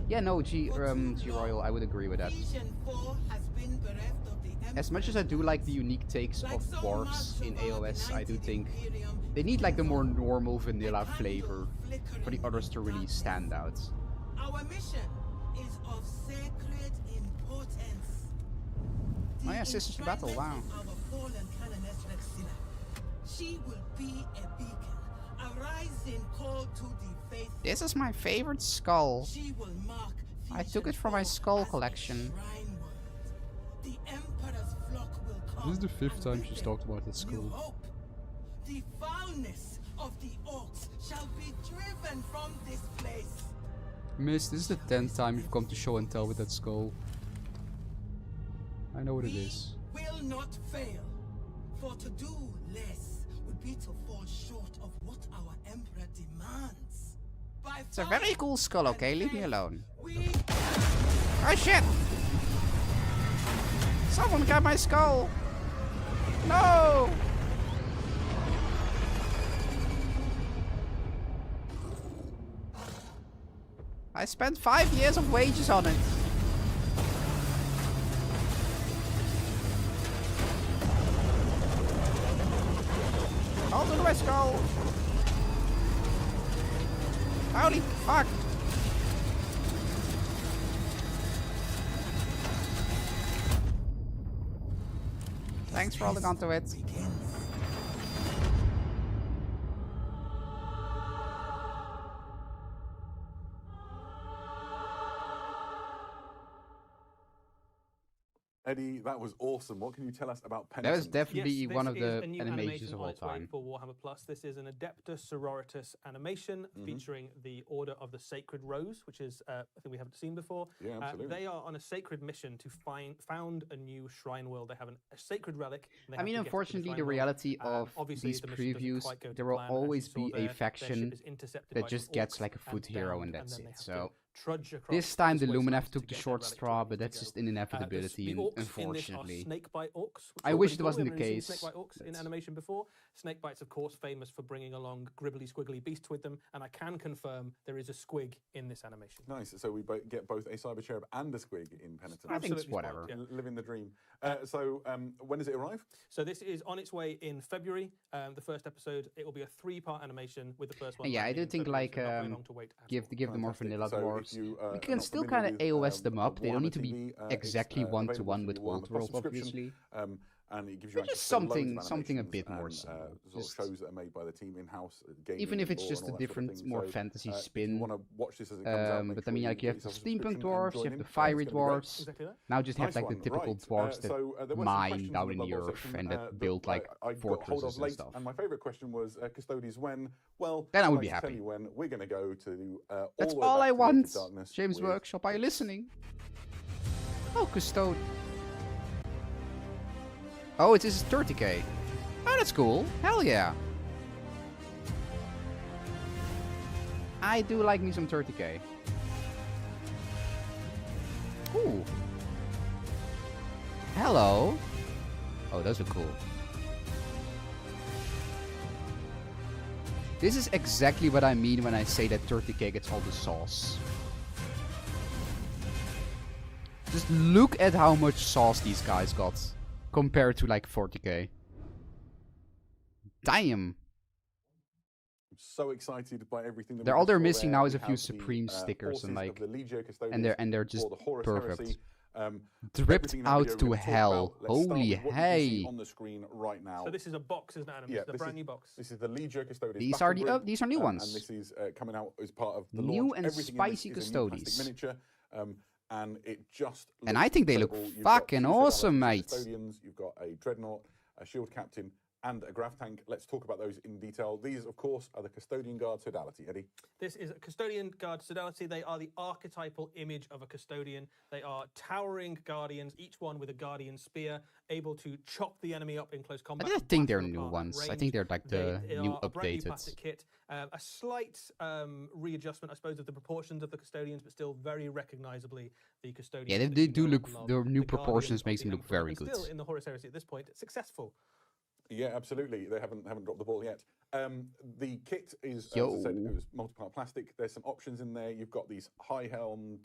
Yeah, no, G Royal, I would agree with that. As much as I do like the unique takes of dwarves in AOS, I do think they need like the more normal vanilla flavor for the others to really stand out. Our mission is of sacred importance. Oh yeah, Sisters of Battle, wow. She will be a beacon, a rising call to the faithful. This is my favorite skull. She will mark I took it from my skull collection. The Emperor's flock will come. This is the 5th time she's talked about that skull. Hope. The foulness of the orcs shall be driven from this place. Miss, this is the 10th time you've come to show and tell with that skull. I know what it is. We will not fail, for to do less would be to fall short of what our Emperor demands. It's a very cool skull, okay? Leave me alone. Oh shit! Someone got my skull! No! I spent 5 years of wages on it. Hold on my skull! Holy fuck! Thanks for holding on to it. Eddie, that was awesome. What can you tell us about Penitence? That was definitely one of the a new animations animation of on all its way time. for Warhammer Plus. This is an Adeptus Sororitas animation featuring the Order of the Sacred Rose, which is I think we haven't seen before. Yeah, absolutely. They are on a sacred mission to found a new shrine world. They have a sacred relic. And they I have mean, to get to unfortunately, the shrine world. reality of Obviously, these the mission doesn't previews, quite go to there will plan. As you always saw be there, a their faction ship is intercepted that by just some gets orcs like a foot hero bound, and that's then it. they have to So trudge across this time the this Lumineth wasteland took to the get short their relic straw, to but that's go. just an inevitability, The orcs unfortunately. in this are snakebite orcs. which I are wish pretty it cool. wasn't We've the never seen case. snakebite orcs in animation before. Snakebites, of course, famous for bringing along gribbly squiggly beasts with them, and I can confirm there is a squig in this animation. Nice. So we get both a cyber cherub and a squig in Penitence. I think it's Absolutely whatever. spot, yeah. Living the dream. When does it arrive? So this is on its way in February. The first episode, it will be a 3-part animation with the first one. Yeah, I landing do in think February, like so not very long to wait at all. give the more Fantastic. vanilla So if dwarves. you, We are can not still familiar kind of with, AOS them up. They don't need to be Warhammer TV, exactly it's, one-to-one available with through the Old Warhammer World, Plus subscription, obviously. And it gives you But access just to loads of something a animations bit more and, so. sort Just- of shows that are made by the team in-house. Gaming Even if it's lore just and a all that sort of different, thing. more So, fantasy if you spin. want to watch this as it comes out, make But I sure mean, like you have get the yourself a steampunk subscription and dwarves, join you have in. the fiery It's gonna be great. dwarves. Exactly that. Now just have Nice like the one. typical Right. dwarves that There were some mine questions down the in the bubble earth section, and that build like I got hold of fortresses and late, stuff. and my favourite question was, Custodies, when? Well, Then I would I'd be like to tell happy. you when we're going to go to That's the way all back I to the Age of want. Darkness James with Workshop, are you listening? Oh, Custode. Oh, it is 30k. Oh, that's cool. Hell yeah. I do like me some 30k. Ooh. Hello. Oh, those are cool. This is exactly what I mean when I say that 30k gets all the sauce. Just look at how much sauce these guys got compared to like 40k. Damn. I'm so excited by everything that All they're saw missing there. now is We a few have the, Supreme stickers and forces like, of the Legio and they're Custodians just for the Horus perfect. Heresy. Dripped Everything in that out video to we're gonna talk hell. about. Let's start Holy with what you can see hey. on the screen right now. So this is a box, isn't it, Adam? Yeah, This is a brand new box. This is the Legio Custodians. These are Battle Grid, these are new and ones. this is coming out as part of the New launch. and Everything spicy in this is a new plastic Custodies. miniature, and it just And looks I think they look incredible. You've got fucking two Citadel awesome, mate. Custodians, you've got a Dreadnought, a Shield Captain, and a Grav tank. Let's talk about those in detail. These, of course, are the Custodian Guard Sodality. Eddie? This is a Custodian Guard Sodality. They are the archetypal image of a Custodian. They are towering Guardians, each one with a Guardian spear, able to chop the enemy up in close combat. I didn't think they're new ones. I think they're like the new a brand new updated. plastic kit. A slight readjustment, I suppose, of the proportions of the Custodians, but still very recognizably the Custodians. Yeah, they do look. Their new proportions makes them look very good. Still in the Horus Heresy at this point, successful. Yeah, absolutely. They haven't dropped the ball yet. The kit is, as I said, it was multi-part plastic. There's some options in there. You've got these high-helmed,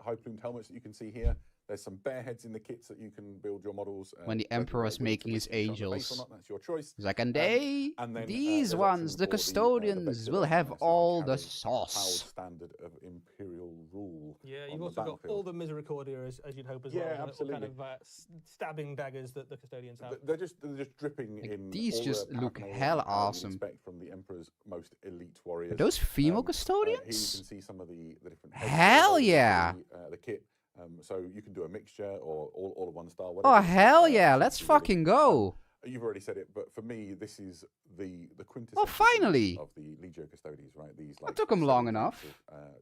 high-plumed helmets that you can see here. There's some bear heads in the kits that you can build your models. When the Emperor was making his angels, that's your choice. he's like, and these ones, the Custodians, will have all the sauce. Standard of Imperial rule. Yeah, you've also got all the Misericordia, as you'd hope as well. Yeah, absolutely. Kind of stabbing daggers that the Custodians have. They're just dripping in. These all just the look paraphernalia hella that you'd awesome. Expect from the Emperor's most elite warriors. Are those female Here Custodians? you can see some of the different. Hell yeah! The kit. So you can do a mixture or all of one style. Oh hell yeah! Let's fucking go! You've already said it, but for me, this is the quintessence. Oh, finally! Of the Legio Custodes, right? These like. It took them long enough.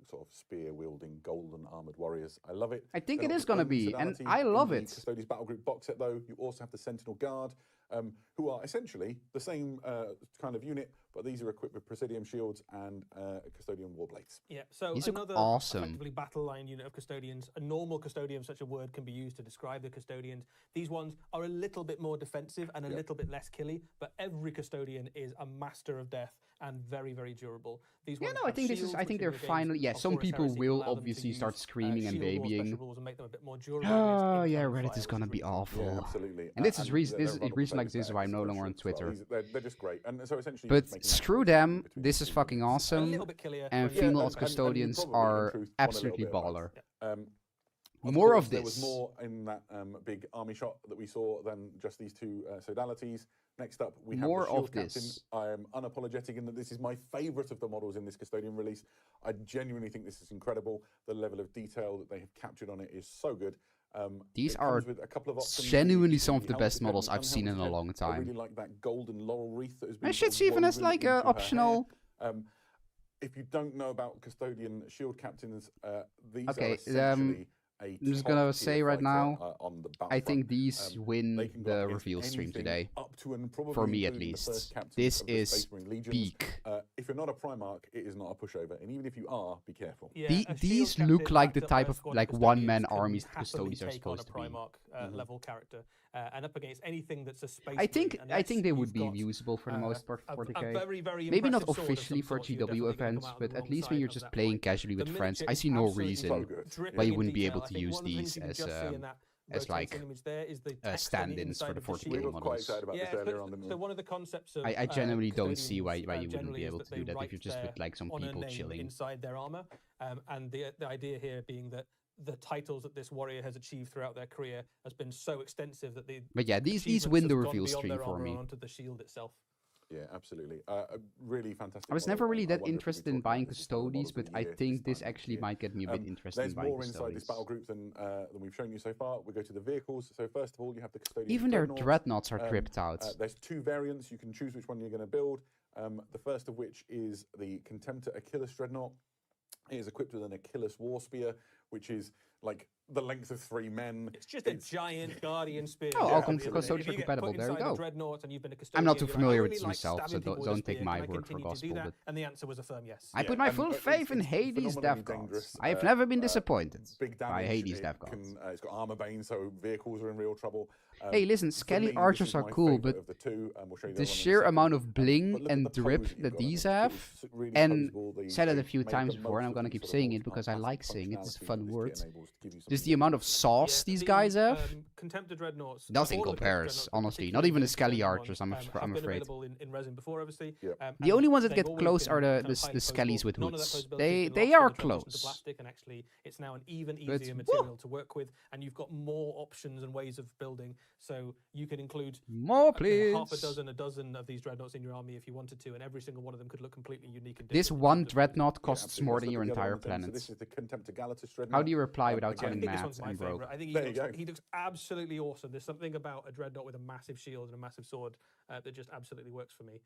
Sort of spear-wielding, golden armored warriors. I love it. I think it is gonna be, and I love it. Custodes Battle Group box set, though, you also have the Sentinel Guard, who are essentially the same kind of unit, but these are equipped with Presidium shields and Custodian Warblades. Yeah, so these look another awesome. Effectively battle line unit of Custodians. A normal Custodian, such a word can be used to describe the Custodians. These ones are a little bit more defensive and a little bit less killy, but every Custodian is a master of death and very, very durable. These ones I think this is. I think they're finally. Yeah, some people will obviously start screaming and babying. Oh yeah, Reddit is gonna be awful. Yeah, absolutely. And this is reason like this is why I'm no longer on Twitter. They're just great, and so essentially. But screw them. This is fucking awesome. And female Custodians are absolutely baller. More of this. There was more in that big army shot that we saw than just these two Sodalities. Next up, we have the Shield Captain. I am unapologetic in that this is my favourite of the models in this Custodian release. I genuinely think this is incredible. The level of detail that they have captured on it is so good. These are genuinely some of the best models I've seen in a long time. I really like that golden laurel wreath that has been. And shit's even as like optional. If you don't know about Custodian Shield Captains, these are okay, essentially I'm just gonna say right now, I think these win the reveal stream today. For me, at least. This is peak. If you're not a Primarch, it is not a pushover, and even if you are, be careful. Yeah, these look like the type of like one-man armies Custodians are supposed to be. Primarch level character. And up against anything that's a space. I think they would be usable for the most part for 40k. Maybe not officially for GW events, but at least when you're just playing casually with friends, I see no reason why you wouldn't be able to use these as like stand-ins for the 40k models. So one of the concepts of I genuinely don't see why you wouldn't be able to do that if you're just with like some people chilling inside their armor, and the idea here being that the titles that this warrior has achieved throughout their career has been so extensive that But yeah, these win the reveal stream for me. Onto the shield itself. Yeah, absolutely. Really fantastic. I was never really that interested in buying Custodes, but I think this actually might get me a bit interested in buying Custodes. There's more inside this battle group than we've shown you so far. We go to the vehicles. So first of all, you have the Custodian. Even their dreadnoughts are tripped out. There's two variants. You can choose which one you're going to build. The first of which is the Contemptor Achilles Dreadnought. It is equipped with an Achilles War Spear, which is like the length of 3 men. It's just a giant Guardian spear. Oh, all Custodians are compatible. There you go. I'm not too familiar with this myself, so don't take my word for gospel. But and the answer was a firm yes. I put my full faith in Hades' Death Gods. I have never been disappointed by Hades' Death Gods. It's got armor bane, so vehicles are in real trouble. Hey, listen, Skelly Archers are cool, but the sheer amount of bling and drip that these have, and said it a few times before, and I'm gonna keep saying it because I like saying it, it's a fun word. Just the amount of sauce these guys have, Contemptor Dreadnoughts, nothing compares, honestly. Not even the Skelly Archers, I'm afraid. In resin before, obviously. The only ones that get close are the Skellies with hoods. They are close. And actually, it's now an even easier material to work with, and you've got more options and ways of building. So you can include more, please. Half a dozen of these dreadnoughts in your army if you wanted to, and every single one of them could look completely unique and different. This one dreadnought costs more than your entire planet. So this is the Contemptor Galatus Dreadnought. How do you reply without telling me think this mats one's my and broke. favorite. I think he looks absolutely awesome. There's something about a dreadnought with a massive shield and a massive sword that just absolutely works for me.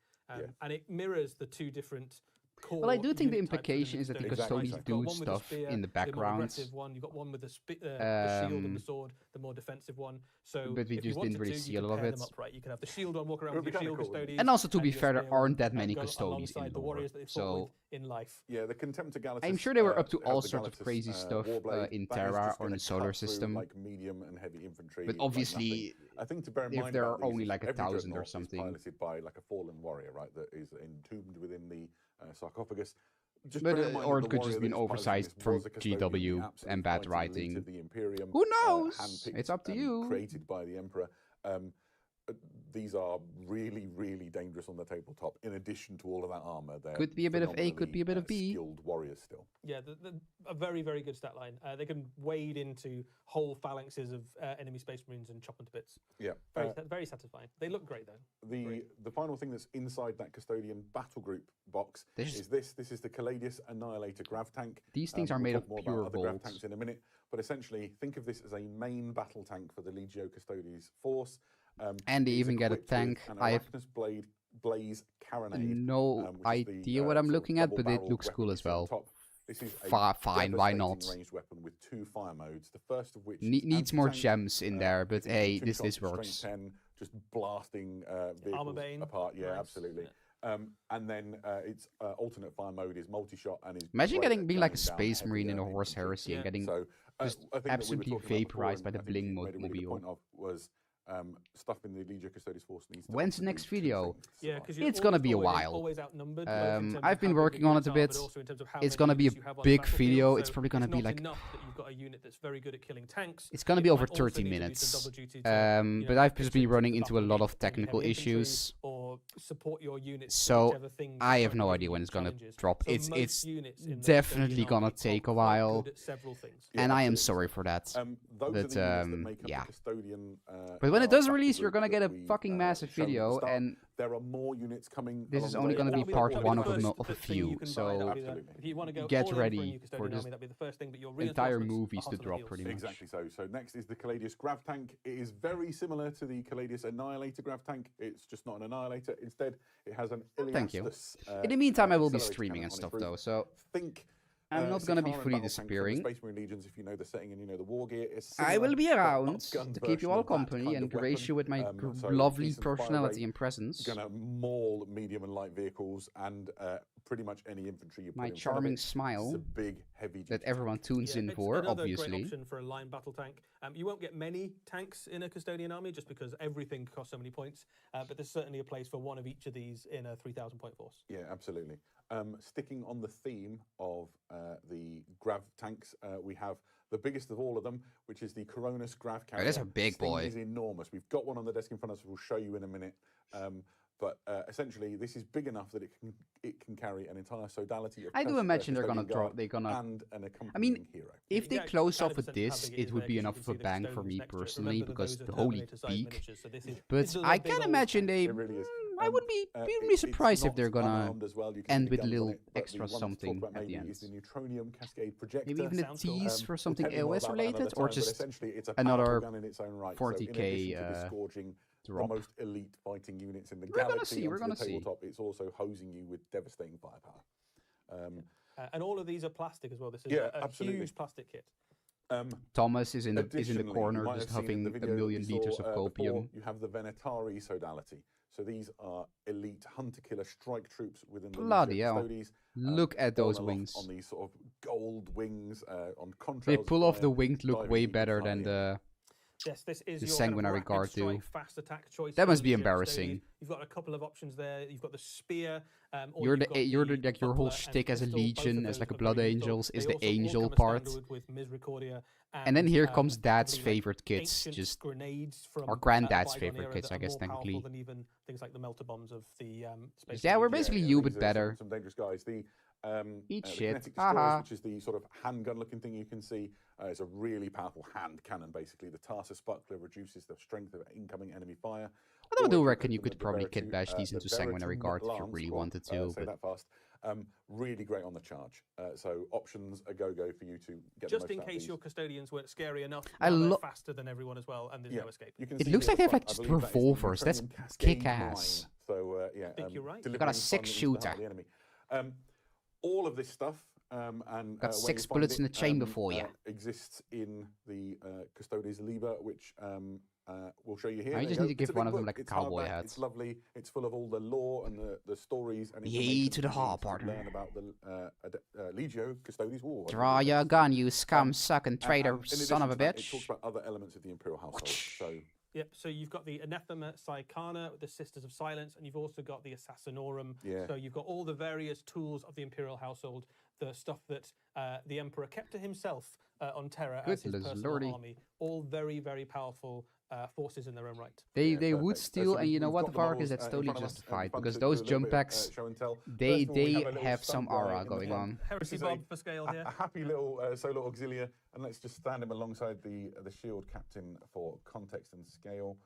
And it mirrors the two different core. Well, I do think the unit types implication is that the custodians do stuff in the background. You've got one with the shield and the sword, the more defensive one. So but we just didn't really see a lot of it. Right? You can have the shield one, walk around with your shield custodians. And also, to be fair, there aren't that many custodians in the warriors that they fought with in life. Yeah, the Contemptor Galatas. I'm sure they were up to all sorts of crazy stuff in Terra or in the solar system. Like medium and heavy infantry. But obviously, I think to bear in mind if there are only like 1,000 or something, piloted by like a fallen warrior, right? That is entombed within the sarcophagus. Or it could just be an oversized from GW and bad writing. Who knows? It's up to you. Created by the Emperor. These are really, really dangerous on the tabletop. In addition to all of that armor, could be a bit of A, could be a bit of B. Skilled warriors still. Yeah, a very, very good stat line. They can wade into whole phalanxes of enemy Space Marines and chop them to bits. Yeah, very satisfying. They look great though. The final thing that's inside that Custodian battle group box is this. This is the Caladius Annihilator grav tank. These things are made of more pure about other grav gold. tanks in a minute, but essentially think of this as a main battle tank for the Legio Custodes force. And they even get a tank. I have Blaze Carronade, no idea what I'm looking at, but it looks cool as well. This is fine, why not? Ranged weapon with 2 fire modes. The first of which needs more gems in there, but hey, this works. 10, just blasting vehicles apart. Yeah, nice. Absolutely. Yeah. And then its alternate fire mode is multi-shot and is. Imagine being like a Space Marine in a Horse Heresy and getting just absolutely vaporized by the Bling mobile. Stuff in the Legio Custodes force needs to. When's the next video? Yeah, because it's gonna be a while. I've been working on it a bit. It's gonna be a big video. It's probably gonna be like. A unit that's very good at killing tanks. It's gonna be over 30 minutes. But I've just been running into a lot of technical issues. Or support your units. So I have no idea when it's gonna drop. It's definitely gonna take a while. And I am sorry for that. But yeah. But when it does release, you're gonna get a fucking massive video, and there are more units coming. This is only gonna be part one of a few. So get ready for this entire movies to drop pretty much. Exactly so. So next is the Caladius grav tank. It is very similar to the Caladius Annihilator grav tank. It's just not an Annihilator. Instead, it has an Iliastus. Thank you. In the meantime, I will be streaming and stuff though. So I'm not going to be fully disappearing. Space Marine Legions, if you know the setting and you know the war gear, I will be around to keep you all company and grace you with my lovely personality and presence. Going to maul medium and light vehicles and pretty much any infantry you put my charming smile big, heavy that everyone tunes in for, obviously. Great option for a line battle tank. You won't get many tanks in a Custodian army just because everything costs so many points, but there's certainly a place for one of each of these in a 3,000 point force. Yeah, absolutely. Sticking on the theme of the grav tanks, we have the biggest of all of them, which is the Coronis grav carrier. Oh, that's a big boy. It is enormous. We've got one on the desk in front of us. We'll show you in a minute. But essentially, this is big enough that it can carry an entire sodality of. I do imagine they're gonna drop. They're gonna. And an accompanying hero. If they close off with this, it would be enough of a bang for me personally because the holy peak. But I can imagine they. It really is. I wouldn't be surprised if they're gonna end with a little extra something at the end. Maybe even a tease for something AOS related, or just another 40k drop. The most elite fighting units in the galaxy. We're gonna see. It's also hosing you with devastating firepower. And all of these are plastic as well. This is a huge plastic kit. Thomas is in the corner just huffing a million liters of copium. You have the Venetari sodality. So these are elite hunter-killer strike troops within the Bloody hell. Look at those wings. On these sort of gold wings, on contrails. They pull off the wings look way better than the Yes, this is the your sanguinary guard do. Fast attack choice. That must be embarrassing. You've got a couple of options there. You've got the spear. You're like your whole shtick as a legion, as like a blood angels, is the angel part. And then here comes Dad's favorite kits, just or Granddad's favorite kits, I guess technically. Than even things like the melter bombs of the space. Yeah, we're basically you, but better. Some dangerous guys. Eat the shit. Destroyers, which is the sort of handgun-looking thing you can see. It's a really powerful hand cannon, basically. The Tarsus Buckler reduces the strength of incoming enemy fire. I do reckon you could probably kit bash these into Sanguinary Guard if you really wanted to. Say that fast. Really great on the charge. So options a go-go for you to get just the most in case your custodians weren't scary enough. I love faster than everyone as well, and there's no escape. It looks like they have like just revolvers. That's kick-ass. So I think you're right. You got a 6-shooter. All of this stuff and got 6 bullets in the chamber for you. Exists in the Custodes Liber, which we'll show you here. I just need to give one of them like a cowboy hat. It's lovely. It's full of all the lore and the stories and Yea to the heart, partner. Learn about the Legio Custodes War. Draw your gun, you scum, sucking traitor, son of a bitch. It talks about other elements of the Imperial household. So. Yep, so you've got the Anathema Psychana, the Sisters of Silence, and you've also got the Assassinorum. Yeah. So you've got all the various tools of the Imperial household, the stuff that the Emperor kept to himself on Terra as his personal army. All very, very powerful forces in their own right. They would steal, and you know what, the Vark is that's totally justified, because those jump packs, they have some aura going on. Heresy Bob for scale here. A happy little solo auxilia, and let's just stand him alongside the shield captain for context and scale.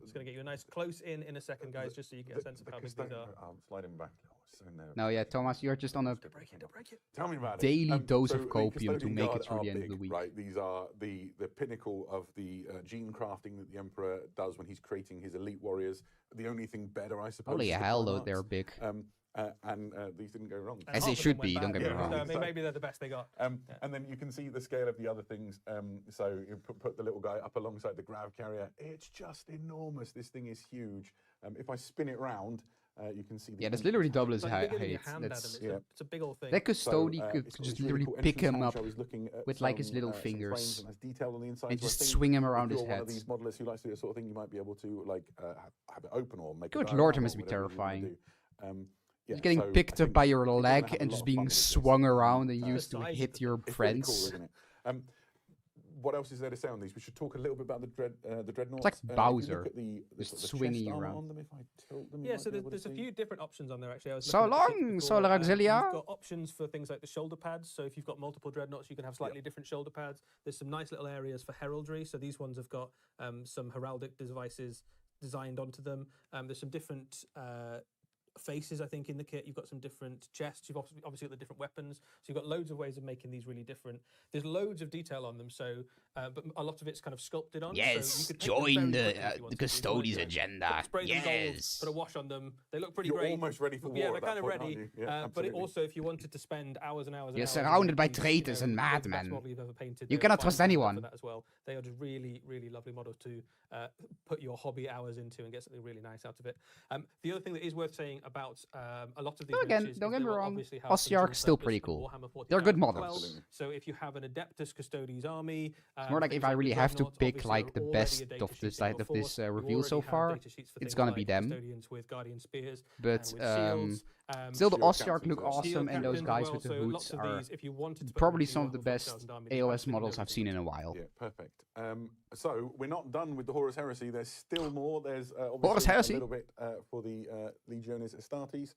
It's going to get you a nice close in a second, guys, just so you get a sense of how big these are. Slide him back. So no, yeah, Thomas, you're just on a Tell me about daily it. dose of copium to make it through the end of the week. Right, these are the pinnacle of the gene crafting that the Emperor does when he's creating his elite warriors. The only thing better, I suppose. Holy hell, though, they're big. And these didn't go wrong. As they should be, don't get me wrong. I mean, maybe they're the best they got. And then you can see the scale of the other things. So you put the little guy up alongside the grav carrier. It's just enormous. This thing is huge. If I spin it round, you can see. That's literally double his height. It's a big old thing. That Custody could just literally pick him up with like his little fingers and just swing him around his head. One of these modelists who likes to do this sort of thing, you might be able to like have it open or make. Good lord, it must be terrifying. Yeah, getting picked up by your leg and just being swung around and used to hit your friends. Really cool, isn't it? What else is there to say on these? We should talk a little bit about the dreadnoughts. It's like Bowser, just swinging you around. Yeah, so there's a few different options on there actually. So long, Solar Auxilia. You've got options for things like the shoulder pads. So if you've got multiple dreadnoughts, you can have slightly different shoulder pads. There's some nice little areas for heraldry. So these ones have got some heraldic devices designed onto them. There's some different faces, I think, in the kit. You've got some different chests. You've obviously got the different weapons. So you've got loads of ways of making these really different. There's loads of detail on them, so but a lot of it's kind of sculpted on. Yes, so join the Custodes agenda. Yes. Put a wash on them. They look pretty great. You're almost ready for war. Yeah, they're kind of ready. But it also, if you wanted to spend hours and hours, you're surrounded by traitors and madmen. You cannot trust anyone. For that as well. They are just really, really lovely models to put your hobby hours into and get something really nice out of it. The other thing that is worth saying about a lot of these again, don't get me wrong, Ossiarch's still pretty cool. They're good models. So if you have an Adeptus Custodes army, it's more like if I really have to pick like the best of this side of this reveal so far, it's gonna be them. But still, the Ossiarch look awesome, and those guys with the hoods are probably some of the best AOS models I've seen in a while. Yeah, perfect. So we're not done with the Horus Heresy. There's still more. There's Horus Heresy. A little bit for the Legiones Astartes.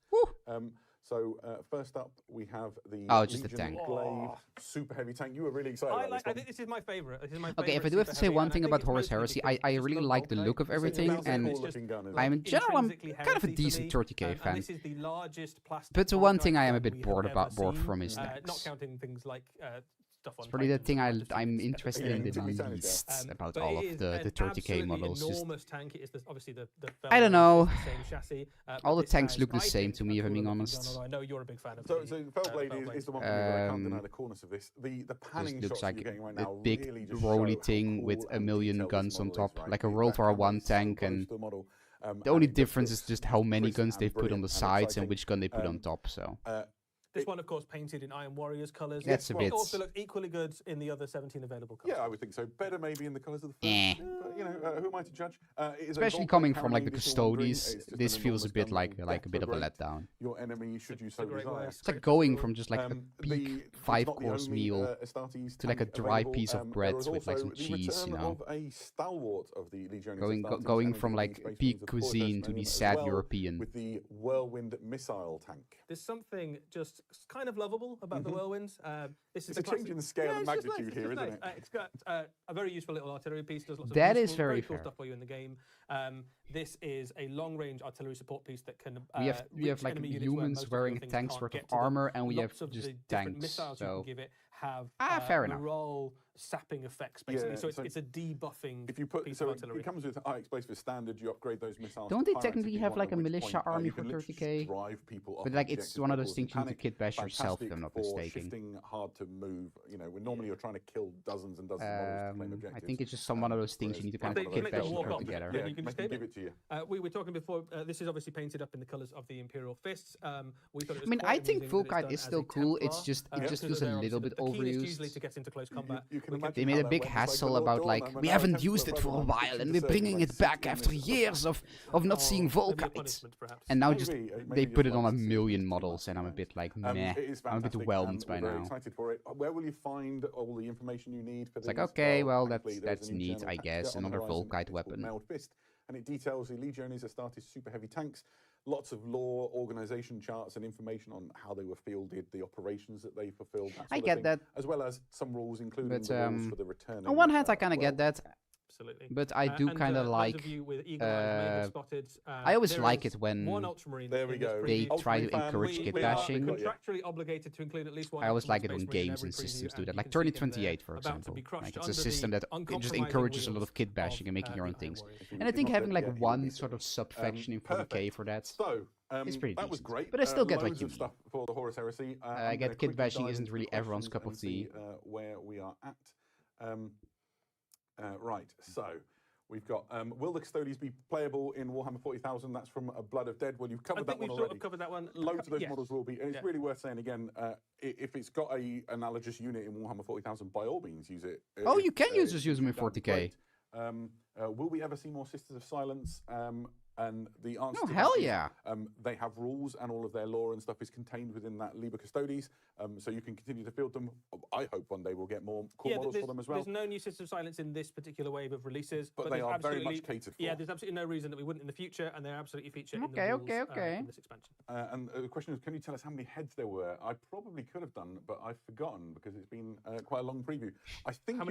So first up, we have the just the tank. Glaive, super heavy tank. You were really excited about this I think this is my favorite. Okay, if I do have to say one thing about Horus Heresy, I really like the look of everything, and I'm in general I'm kind of a decent 30k fan. This is the largest plastic. But the one thing I am a bit bored from is tanks. Not counting things like it's probably the thing I'm interested in the least about all of the 30k models. Enormous tank. It is obviously the I don't know. Same chassis, all the tanks look the same to me, if I'm being honest. I know you're a big fan of. So Fellblade is the one that can't deny the coolness of this. The panning looks shots like you're getting right a now big really just rolly show thing how with cool a and million detailed guns this on model is, top, right? like a World War I That tank, so and close to the model. the only It just difference is looks just how many crisp guns and they've put on brilliant the and sides and exciting. which gun they put on top. So. This one, of course, painted in Iron Warriors colours. That's a bit. It also looks equally good in the other 17 available colours. Yeah, I would think so. Better maybe in the colours of the first. But, you know, who am I to judge? Especially coming from like the Custodes, this feels a bit like a bit of a letdown. Your enemy, should you so desire. It's like going from just like a big 5-course meal to like a dry piece of bread with like some cheese, you know. A stalwart of the Legiones going from like peak cuisine to the sad European. With the Whirlwind missile tank. There's something just kind of lovable about the whirlwinds. This is a change in the scale and magnitude here, isn't it? It's got a very useful little artillery piece. Does lots of that is very cool stuff for you in the game. This is a long-range artillery support piece that can. We have like humans wearing tanks worth of armor, and we have just tanks. Missiles so you can give it have fair enough. morale sapping effects basically. So it's a debuffing. If you put piece so of artillery. it comes with explosive standard. You upgrade those missiles. Don't they technically have like a militia army for 30k? Drive people but like it's one of those things you need to kit bash yourself, if I'm not mistaken. Shifting, hard to move. You know, when normally you're trying to kill dozens and dozens of models to claim objectives. I think it's just one of those things you need to kind of kit bash and put together. Yeah, you can just give it to you. We were talking before. This is obviously painted up in the colours of the Imperial Fists. We thought it was I think full kite is still cool. It's just it just feels a little bit overused. Usually to get into close combat. They made a big hassle about like we haven't used it for a while and we're bringing it back after years of not seeing Volkite. And now just they put it on 1 million models and I'm a bit like meh. I'm a bit whelmed by now. Excited for it. Where will you find all the information you need for this? It's like okay, well that's neat, I guess. Another Volkite weapon. And it details the Legiones Astartes super heavy tanks. Lots of lore, organization charts, and information on how they were fielded, the operations that they fulfilled. I get that, as well as some rules, including the rules for the returning. On one hand, I kind of get that. Absolutely. But I do kind of like. I always like it when there we go. They try to encourage kit bashing. Contractually obligated to include at least one. I always like it when games and systems do that, like 3028, for example. Like it's a system that just encourages a lot of kit bashing and making your own things. And I think having like one sort of sub-faction in 40k for that is pretty that was decent. great. But I still get what you mean. Stuff for the Horus Heresy. I get kit bashing isn't really everyone's cup of tea. Where we are at. Right, so we've got will the Custodes be playable in Warhammer 40,000? That's from Blood of Dead. Well, you've covered that one already. Sort of covered that one. Loads of those models will be, and it's really worth saying again. If it's got a analogous unit in Warhammer 40,000, by all means use it. Oh, you can use them in 40k. Will we ever see more Sisters of Silence? And the answer to hell that yeah. Is, they have rules and all of their lore and stuff is contained within that Liber Custodes, so you can continue to field them. I hope one day we'll get more cool models for them as well. There's no new Sisters of Silence in this particular wave of releases. But they are very much catered for. Yeah, there's absolutely no reason that we wouldn't in the future, and they're absolutely featured in the rules in this expansion. And the question is, can you tell us how many heads there were? I probably could have done, but I've forgotten because it's been quite a long preview. I think how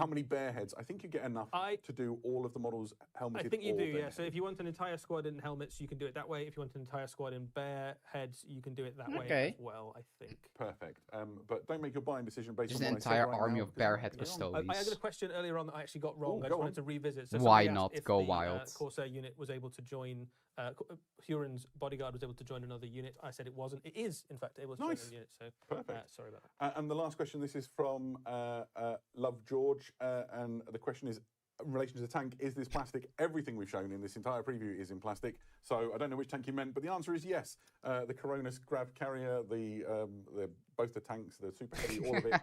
many bear heads? I think you get enough to do all of the models helmeted. I think you do, yeah. So if you want an entire squad in helmets, you can do it that way. If you want an entire squad in bear heads, you can do it that way as well, I think. Perfect. But don't make your buying decision based on an entire army of bear head Custodes. I had a question earlier on that I actually got wrong. I just wanted to revisit. So why not go wild? Corsair unit was able to join. Huron's bodyguard was able to join another unit. I said it wasn't. It is, in fact, able to join a unit. So perfect. Sorry about that. And the last question. This is from Love George, and the question is, in relation to the tank, is this plastic? Everything we've shown in this entire preview is in plastic. So I don't know which tank you meant, but the answer is yes. The Coronis Grav carrier, both the tanks, the super heavy, all of it,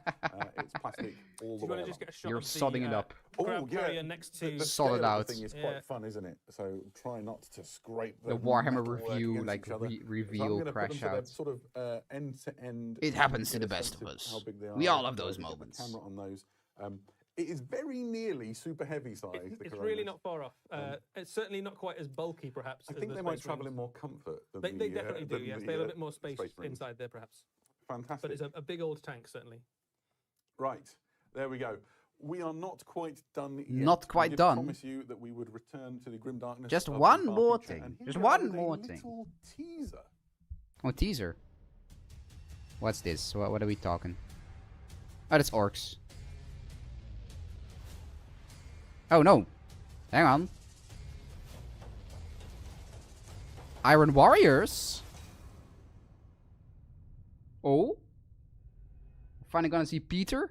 it's plastic all the way. Just get a shot You're of sodding it up. Grav carrier next to the solid out. Thing is quite fun, isn't it? So try not to scrape the Warhammer review, like reveal crash out. Sort of end to end. It happens to the best of us. We all have those moments. Camera on those. It is very nearly super heavy size. It's really not far off. It's certainly not quite as bulky, perhaps. I think they might travel in more comfort. They definitely do. Yes, they have a bit more space inside there, perhaps. Fantastic. But it's a big old tank, certainly. Right, there we go. We are not quite done yet. Not quite done. I promise you that we would return to the grim darkness. Just one more thing. Just one more thing. Little teaser. Oh, teaser. What's this? What are we talking? Oh, that's orcs. Oh no. Hang on. Iron Warriors? Oh? Finally gonna see Peter?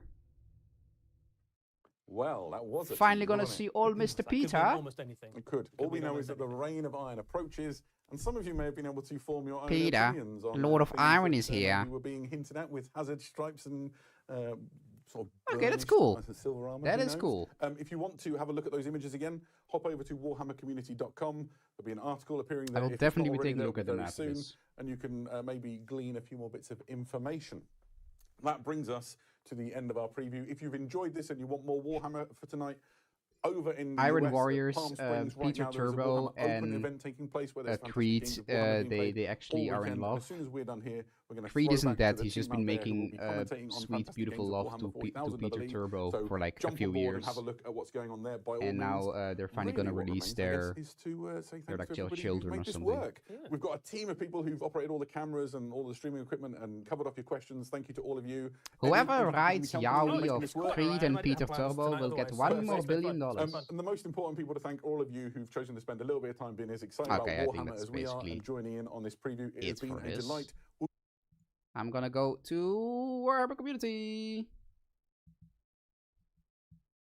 Well, that was it. Finally gonna see old Mr. Peter? Almost anything. It could. All we know is that the reign of iron approaches, and some of you may have been able to form your own opinions on Lord of Iron is here. We were being hinted at with hazard stripes and sort of okay, that's cool. Silver armor, that is cool. If you want to have a look at those images again, hop over to warhammercommunity.com. There'll be an article appearing there. I will definitely be taking a look at them after this. And you can maybe glean a few more bits of information. That brings us to the end of our preview. If you've enjoyed this and you want more Warhammer for tonight, over in Iron US, Warriors, Palm Springs, Peter right now, Turbo, an and event taking place where there's Creed, they actually are in love. As soon as we're done here, We're going to Creed isn't dead. He's just been making sweet, beautiful love to Peter Turbo for like a few years. And have a look at what's going on there. And now they're finally going to release their like children or something. We've got a team of people who've operated all the cameras and all the streaming equipment and covered off your questions. Thank you to all of you. Whoever writes Yowie of Creed and Peter Turbo will get $1 more billion. And the most important people to thank all of you who've chosen to spend a little bit of time being as excited about Warhammer as we are and joining in on this preview. It's been a delight. I'm gonna go to Warhammer Community.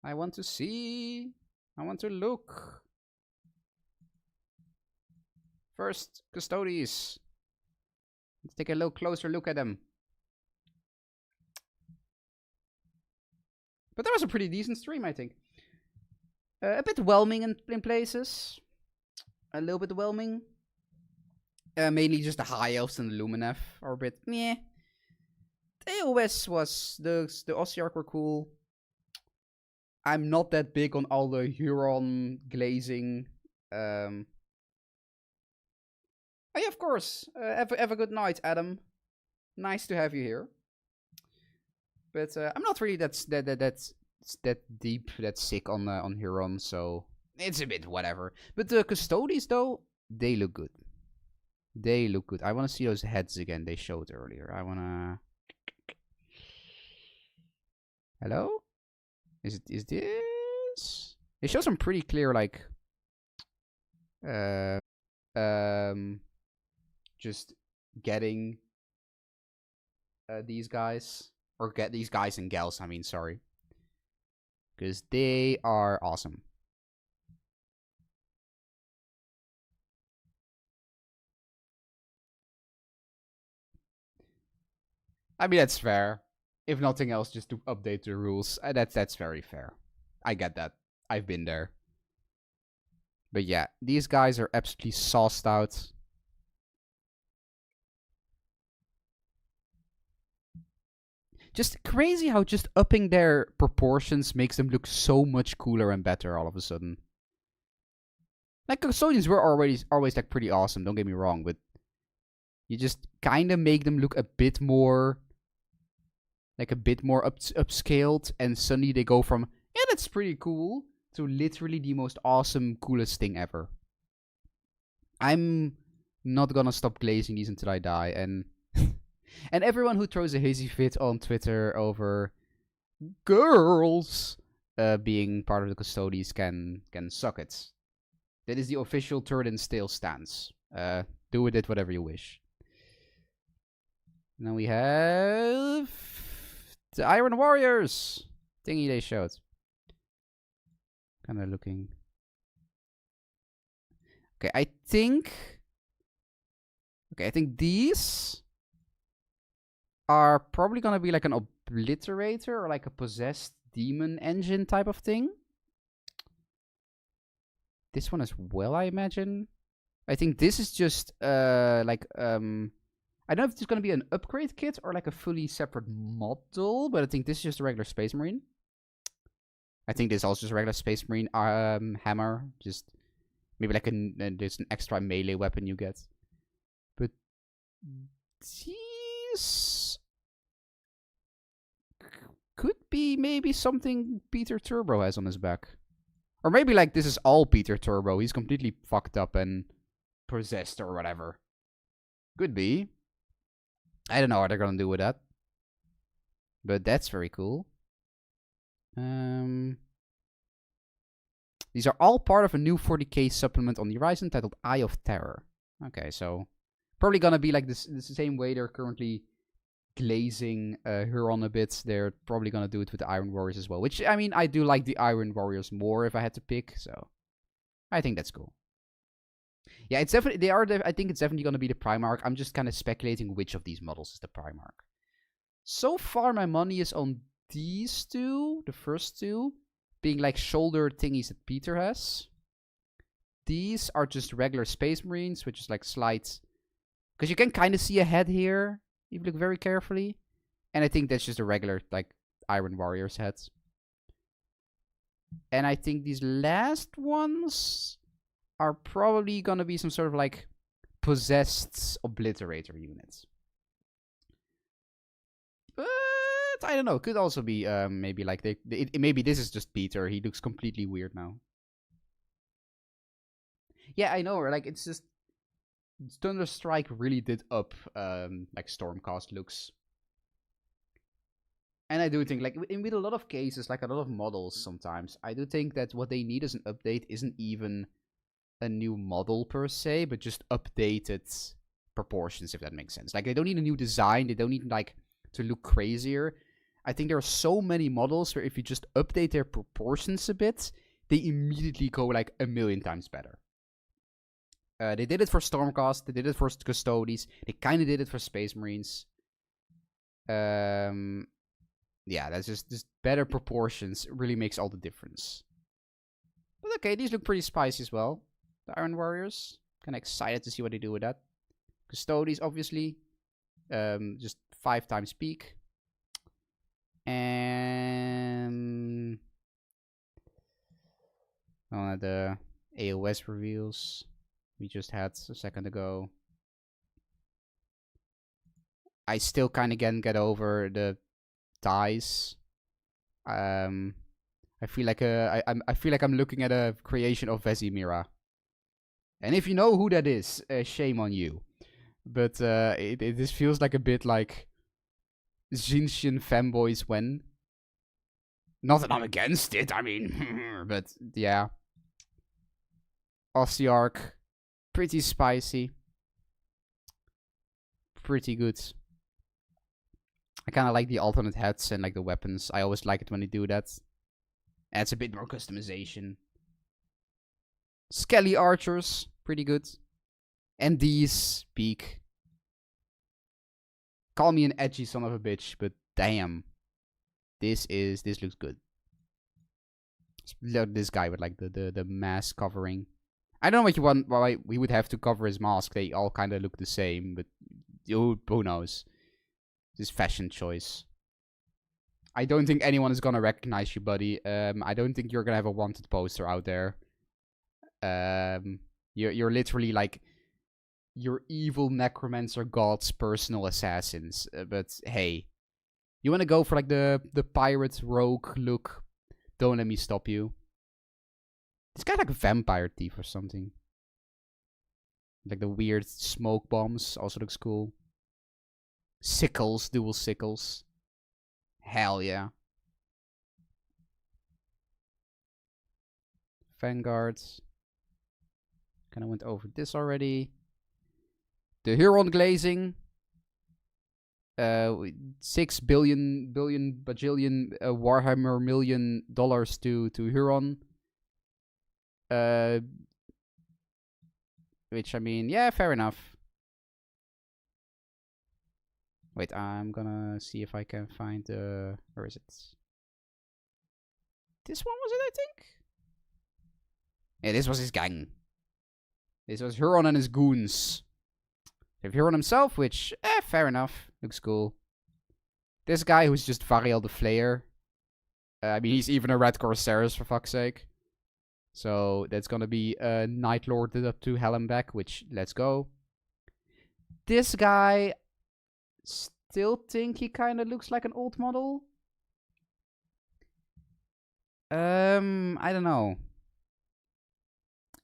I want to see. I want to look. First, Custodes. Let's take a little closer look at them. But that was a pretty decent stream, I think. A bit whelming in places. A little bit whelming. Mainly just the High Elves and the Lumineth are a bit meh. The AOS was... The Ossiarch were cool. I'm not that big on all the Huron glazing. Oh yeah, of course. Have a good night, Adam. Nice to have you here. But I'm not really that deep, that sick on Huron, so it's a bit whatever. But the Custodes, though, they look good. They look good. I want to see those heads again they showed earlier. I want to... Hello? Is this? It shows some pretty clear, like... just getting... these guys. Or get these guys and gals, I mean, sorry. Because they are awesome. I mean, that's fair. If nothing else, just to update the rules. That's very fair. I get that. I've been there. But yeah, these guys are absolutely sauced out. Just crazy how just upping their proportions makes them look so much cooler and better all of a sudden. Like, Custodians were always like pretty awesome, don't get me wrong, but you just kind of make them look a bit more... Like a bit more upscaled, and suddenly they go from, yeah, that's pretty cool, to literally the most awesome, coolest thing ever. I'm not gonna stop glazing these until I die, and and everyone who throws a hazy fit on Twitter over girls being part of the Custodes can suck it. That is the official Turd and Stale stance. Do with it whatever you wish. Now we have the Iron Warriors thingy they showed. Kind of looking. Okay, I think these are probably gonna be like an obliterator or like a possessed demon engine type of thing. This one as well, I imagine. I think this is just I don't know if it's going to be an upgrade kit or like a fully separate model, but I think this is just a regular Space Marine. I think this is also just a regular Space Marine hammer. Just maybe like there's an extra melee weapon you get. But these could be maybe something Peter Turbo has on his back. Or maybe like this is all Peter Turbo. He's completely fucked up and possessed or whatever. Could be. I don't know what they're gonna do with that. But that's very cool. These are all part of a new 40k supplement on the horizon titled Eye of Terror. Okay, so probably gonna be like this the same way they're currently glazing Huron a bit. They're probably gonna do it with the Iron Warriors as well. Which, I mean, I do like the Iron Warriors more if I had to pick, so I think that's cool. Yeah, it's definitely I think it's definitely gonna be the Primarch. I'm just kind of speculating which of these models is the Primarch. So far, my money is on these two, the first two, being like shoulder thingies that Peter has. These are just regular Space Marines, which is like slight, because you can kind of see a head here if you look very carefully. And I think that's just a regular like Iron Warriors heads. And I think these last ones are probably gonna be some sort of like possessed obliterator units. But I don't know. It could also be maybe like maybe this is just Peter. He looks completely weird now. Yeah, I know. Like it's just Thunderstrike really did up like Stormcast looks. And I do think, like, with a lot of cases, like a lot of models sometimes, I do think that what they need as an update isn't even a new model per se, but just updated proportions, if that makes sense. Like, they don't need a new design, they don't need, like, to look crazier. I think there are so many models where if you just update their proportions a bit, they immediately go, like, 1,000,000 times better. They did it for Stormcast, they did it for Custodes, they kind of did it for Space Marines. Yeah, that's just better proportions really makes all the difference. But okay, these look pretty spicy as well. The Iron Warriors. Kind of excited to see what they do with that. Custodes, obviously. Just 5 times peak. And the AOS reveals we just had a second ago. I still kind of get over the dies. I feel like I feel like I'm looking at a creation of Vesemira. And if you know who that is, shame on you. But it just feels like a bit like Xinxian fanboys when. Not that I'm against it, I mean, but yeah. Ossiarch, pretty spicy. Pretty good. I kind of like the alternate heads and like the weapons. I always like it when they do that. Adds a bit more customization. Skelly archers, pretty good. And these peak. Call me an edgy son of a bitch, but damn, this looks good. This guy with like the mask covering. I don't know what you want. Why we would have to cover his mask. They all kind of look the same, but who knows? This fashion choice. I don't think anyone is gonna recognize you, buddy. I don't think you're gonna have a wanted poster out there. You're literally like your evil necromancer god's personal assassins. But hey, you wanna go for like the pirate rogue look? Don't let me stop you. This guy's like a vampire thief or something. Like the weird smoke bombs also looks cool. Sickles, dual sickles. Hell yeah. Vanguards. Kinda went over this already. The Huron glazing. 6 billion bajillion Warhammer million dollars to Huron. Which I mean, yeah, fair enough. Wait, I'm gonna see if I can find where is it? This one was it, I think? Yeah, this was his gang. This was Huron and his goons. They have Huron himself, which, fair enough. Looks cool. This guy who's just Variel the Flayer. I mean, he's even a Red Corsairus, for fuck's sake. So, that's gonna be Night Lorded up to hell and back, which, let's go. This guy, still think he kind of looks like an old model. I don't know.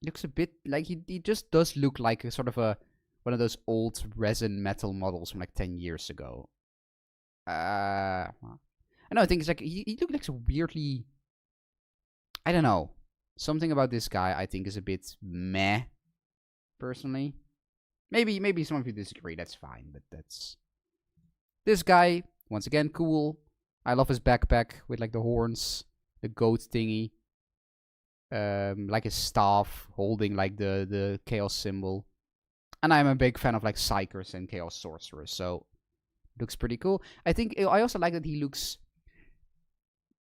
Looks a bit like he just does look like a sort of one of those old resin metal models from like 10 years ago. I know, I think it's like he looked like so weirdly. I don't know. Something about this guy I think is a bit meh, personally. Maybe some of you disagree, that's fine, but that's... This guy, once again, cool. I love his backpack with like the horns, the goat thingy. Like his staff holding like the chaos symbol. And I'm a big fan of like psychers and chaos sorcerers, so looks pretty cool. I think I also like that he looks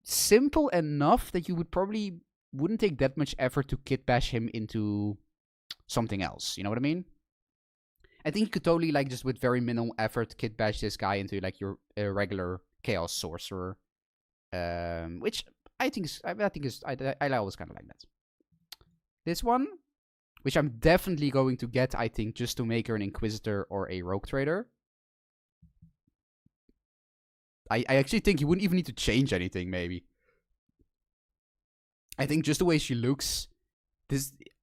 simple enough that you wouldn't take that much effort to kit bash him into something else. You know what I mean? I think you could totally like just with very minimal effort kit bash this guy into like your regular chaos sorcerer, which I always kind of like that. This one, which I'm definitely going to get, I think, just to make her an Inquisitor or a Rogue Trader. I actually think you wouldn't even need to change anything, maybe. I think just the way she looks...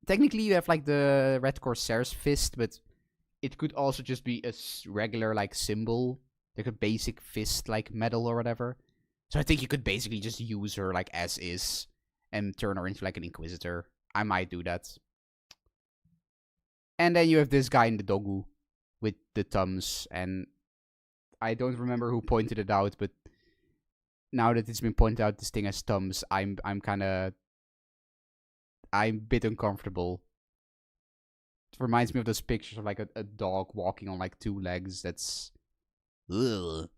Technically, you have, like, the Red Corsair's fist, but it could also just be a regular, like, symbol. Like a basic fist, like, medal or whatever. So I think you could basically just use her, like, as is. And turn her into, like, an Inquisitor. I might do that. And then you have this guy in the Dogu with the thumbs. And I don't remember who pointed it out, but now that it's been pointed out, this thing has thumbs, I'm a bit uncomfortable. It reminds me of those pictures of like a dog walking on like 2 legs. That's... Ugh.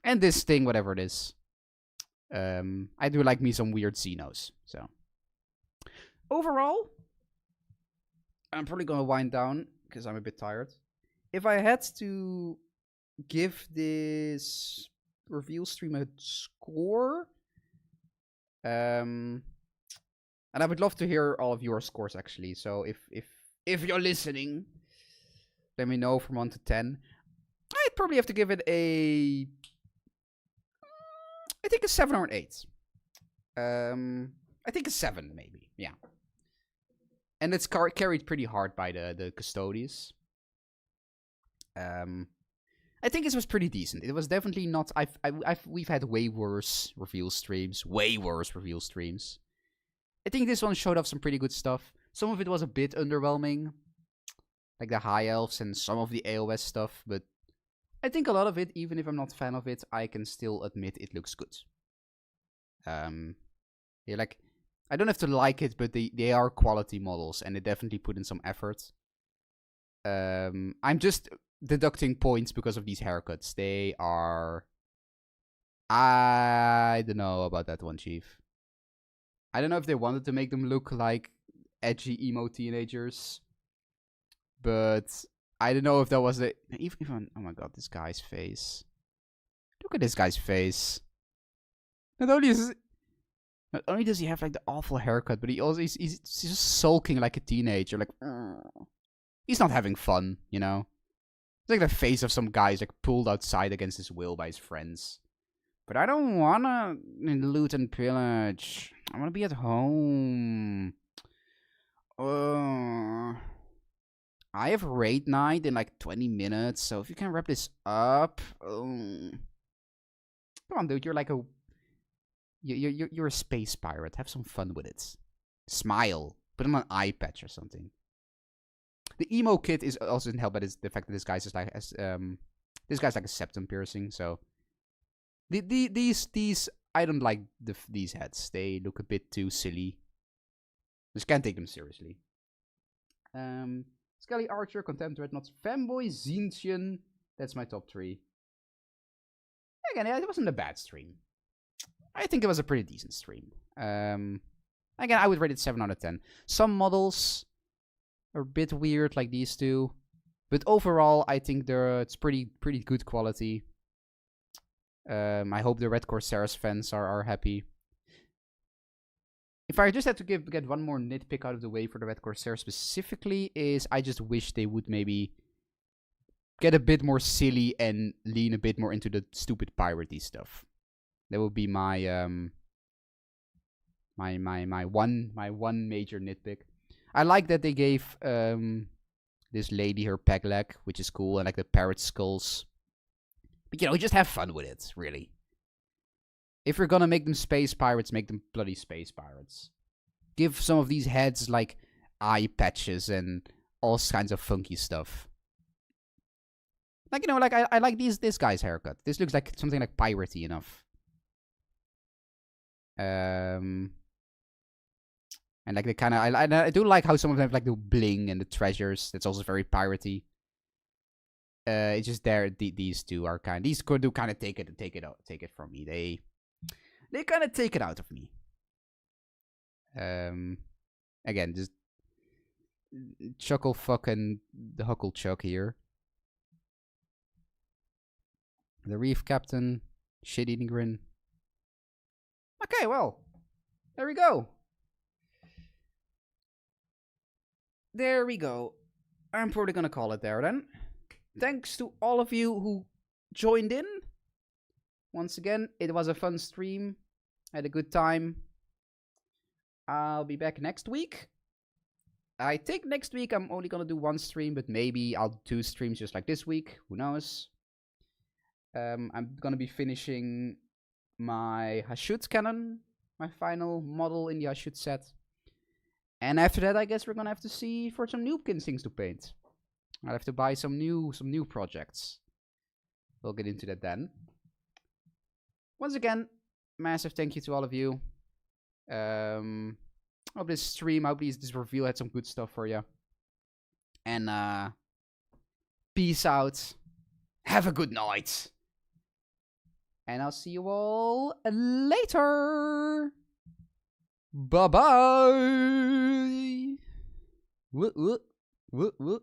And this thing, whatever it is. I do like me some weird Xenos. So overall, I'm probably gonna wind down because I'm a bit tired. If I had to give this reveal stream a score, and I would love to hear all of your scores actually. So if you're listening, let me know from 1 to 10. I'd probably have to give it a... I think a 7 or an 8. I think a 7 maybe. Yeah. And it's carried pretty hard by the Custodes. I think this was pretty decent. It was definitely not... We've had way worse reveal streams. Way worse reveal streams. I think this one showed off some pretty good stuff. Some of it was a bit underwhelming. Like the High Elves and some of the AOS stuff. But I think a lot of it, even if I'm not a fan of it, I can still admit it looks good. Yeah, like... I don't have to like it, but they are quality models. And they definitely put in some effort. I'm just... deducting points because of these haircuts. They are... I don't know about that one, Chief. I don't know if they wanted to make them look like edgy emo teenagers. But I don't know if that was the... Even oh my god, this guy's face. Look at this guy's face. Not only does he have like the awful haircut, but he's just sulking like a teenager. Like, he's not having fun, you know? It's like the face of some guy who's like pulled outside against his will by his friends. But I don't wanna loot and pillage. I wanna be at home. I have raid night in like 20 minutes, so if you can wrap this up. Come on, dude, you're like a... You're a space pirate. Have some fun with it. Smile. Put on an eye patch or something. The emo kit is also helped by the fact that this guy's just like this guy's like a septum piercing. So these I don't like these heads. They look a bit too silly. Just can't take them seriously. Skelly Archer, Contempt Dreadnoughts, Fanboy, Zintian. That's my top 3. Again, yeah, it wasn't a bad stream. I think it was a pretty decent stream. Again, I would rate it 7 out of 10. Some models are a bit weird, like these two, but overall, I think it's pretty good quality. I hope the Red Corsairs fans are happy. If I just had to get one more nitpick out of the way for the Red Corsair specifically, is I just wish they would maybe get a bit more silly and lean a bit more into the stupid piratey stuff. That would be my my one major nitpick. I like that they gave this lady her peg leg, which is cool, and like the parrot skulls. But, you know, just have fun with it, really. If you're gonna make them space pirates, make them bloody space pirates. Give some of these heads, like, eye patches and all kinds of funky stuff. Like, you know, like, I like this guy's haircut. This looks like something like piratey enough. And like the kind of... I do like how some of them have like the bling and the treasures. That's also very piratey. It's just these two are kind... These could do kind of take it from me. They kind of take it out of me. Again, just... Chuckle fucking the Huckle Chuck here. The Reef Captain. Shit-eating grin. Okay, well. There we go. There we go. I'm probably gonna call it there then. Thanks to all of you who joined in. once again, it was a fun stream. Had a good time. I'll be back next week. I think next week I'm only gonna do one stream, but maybe I'll do 2 streams just like this week. Who knows? I'm gonna be finishing my Hashut cannon, my final model in the Hashut set. And after that, I guess we're gonna have to see for some new things to paint. I'll have to buy some new projects. We'll get into that then. Once again, massive thank you to all of you. Hope this stream, hope this reveal had some good stuff for you. And peace out. Have a good night. And I'll see you all later. Bye bye. Woo, woo, woo, woo.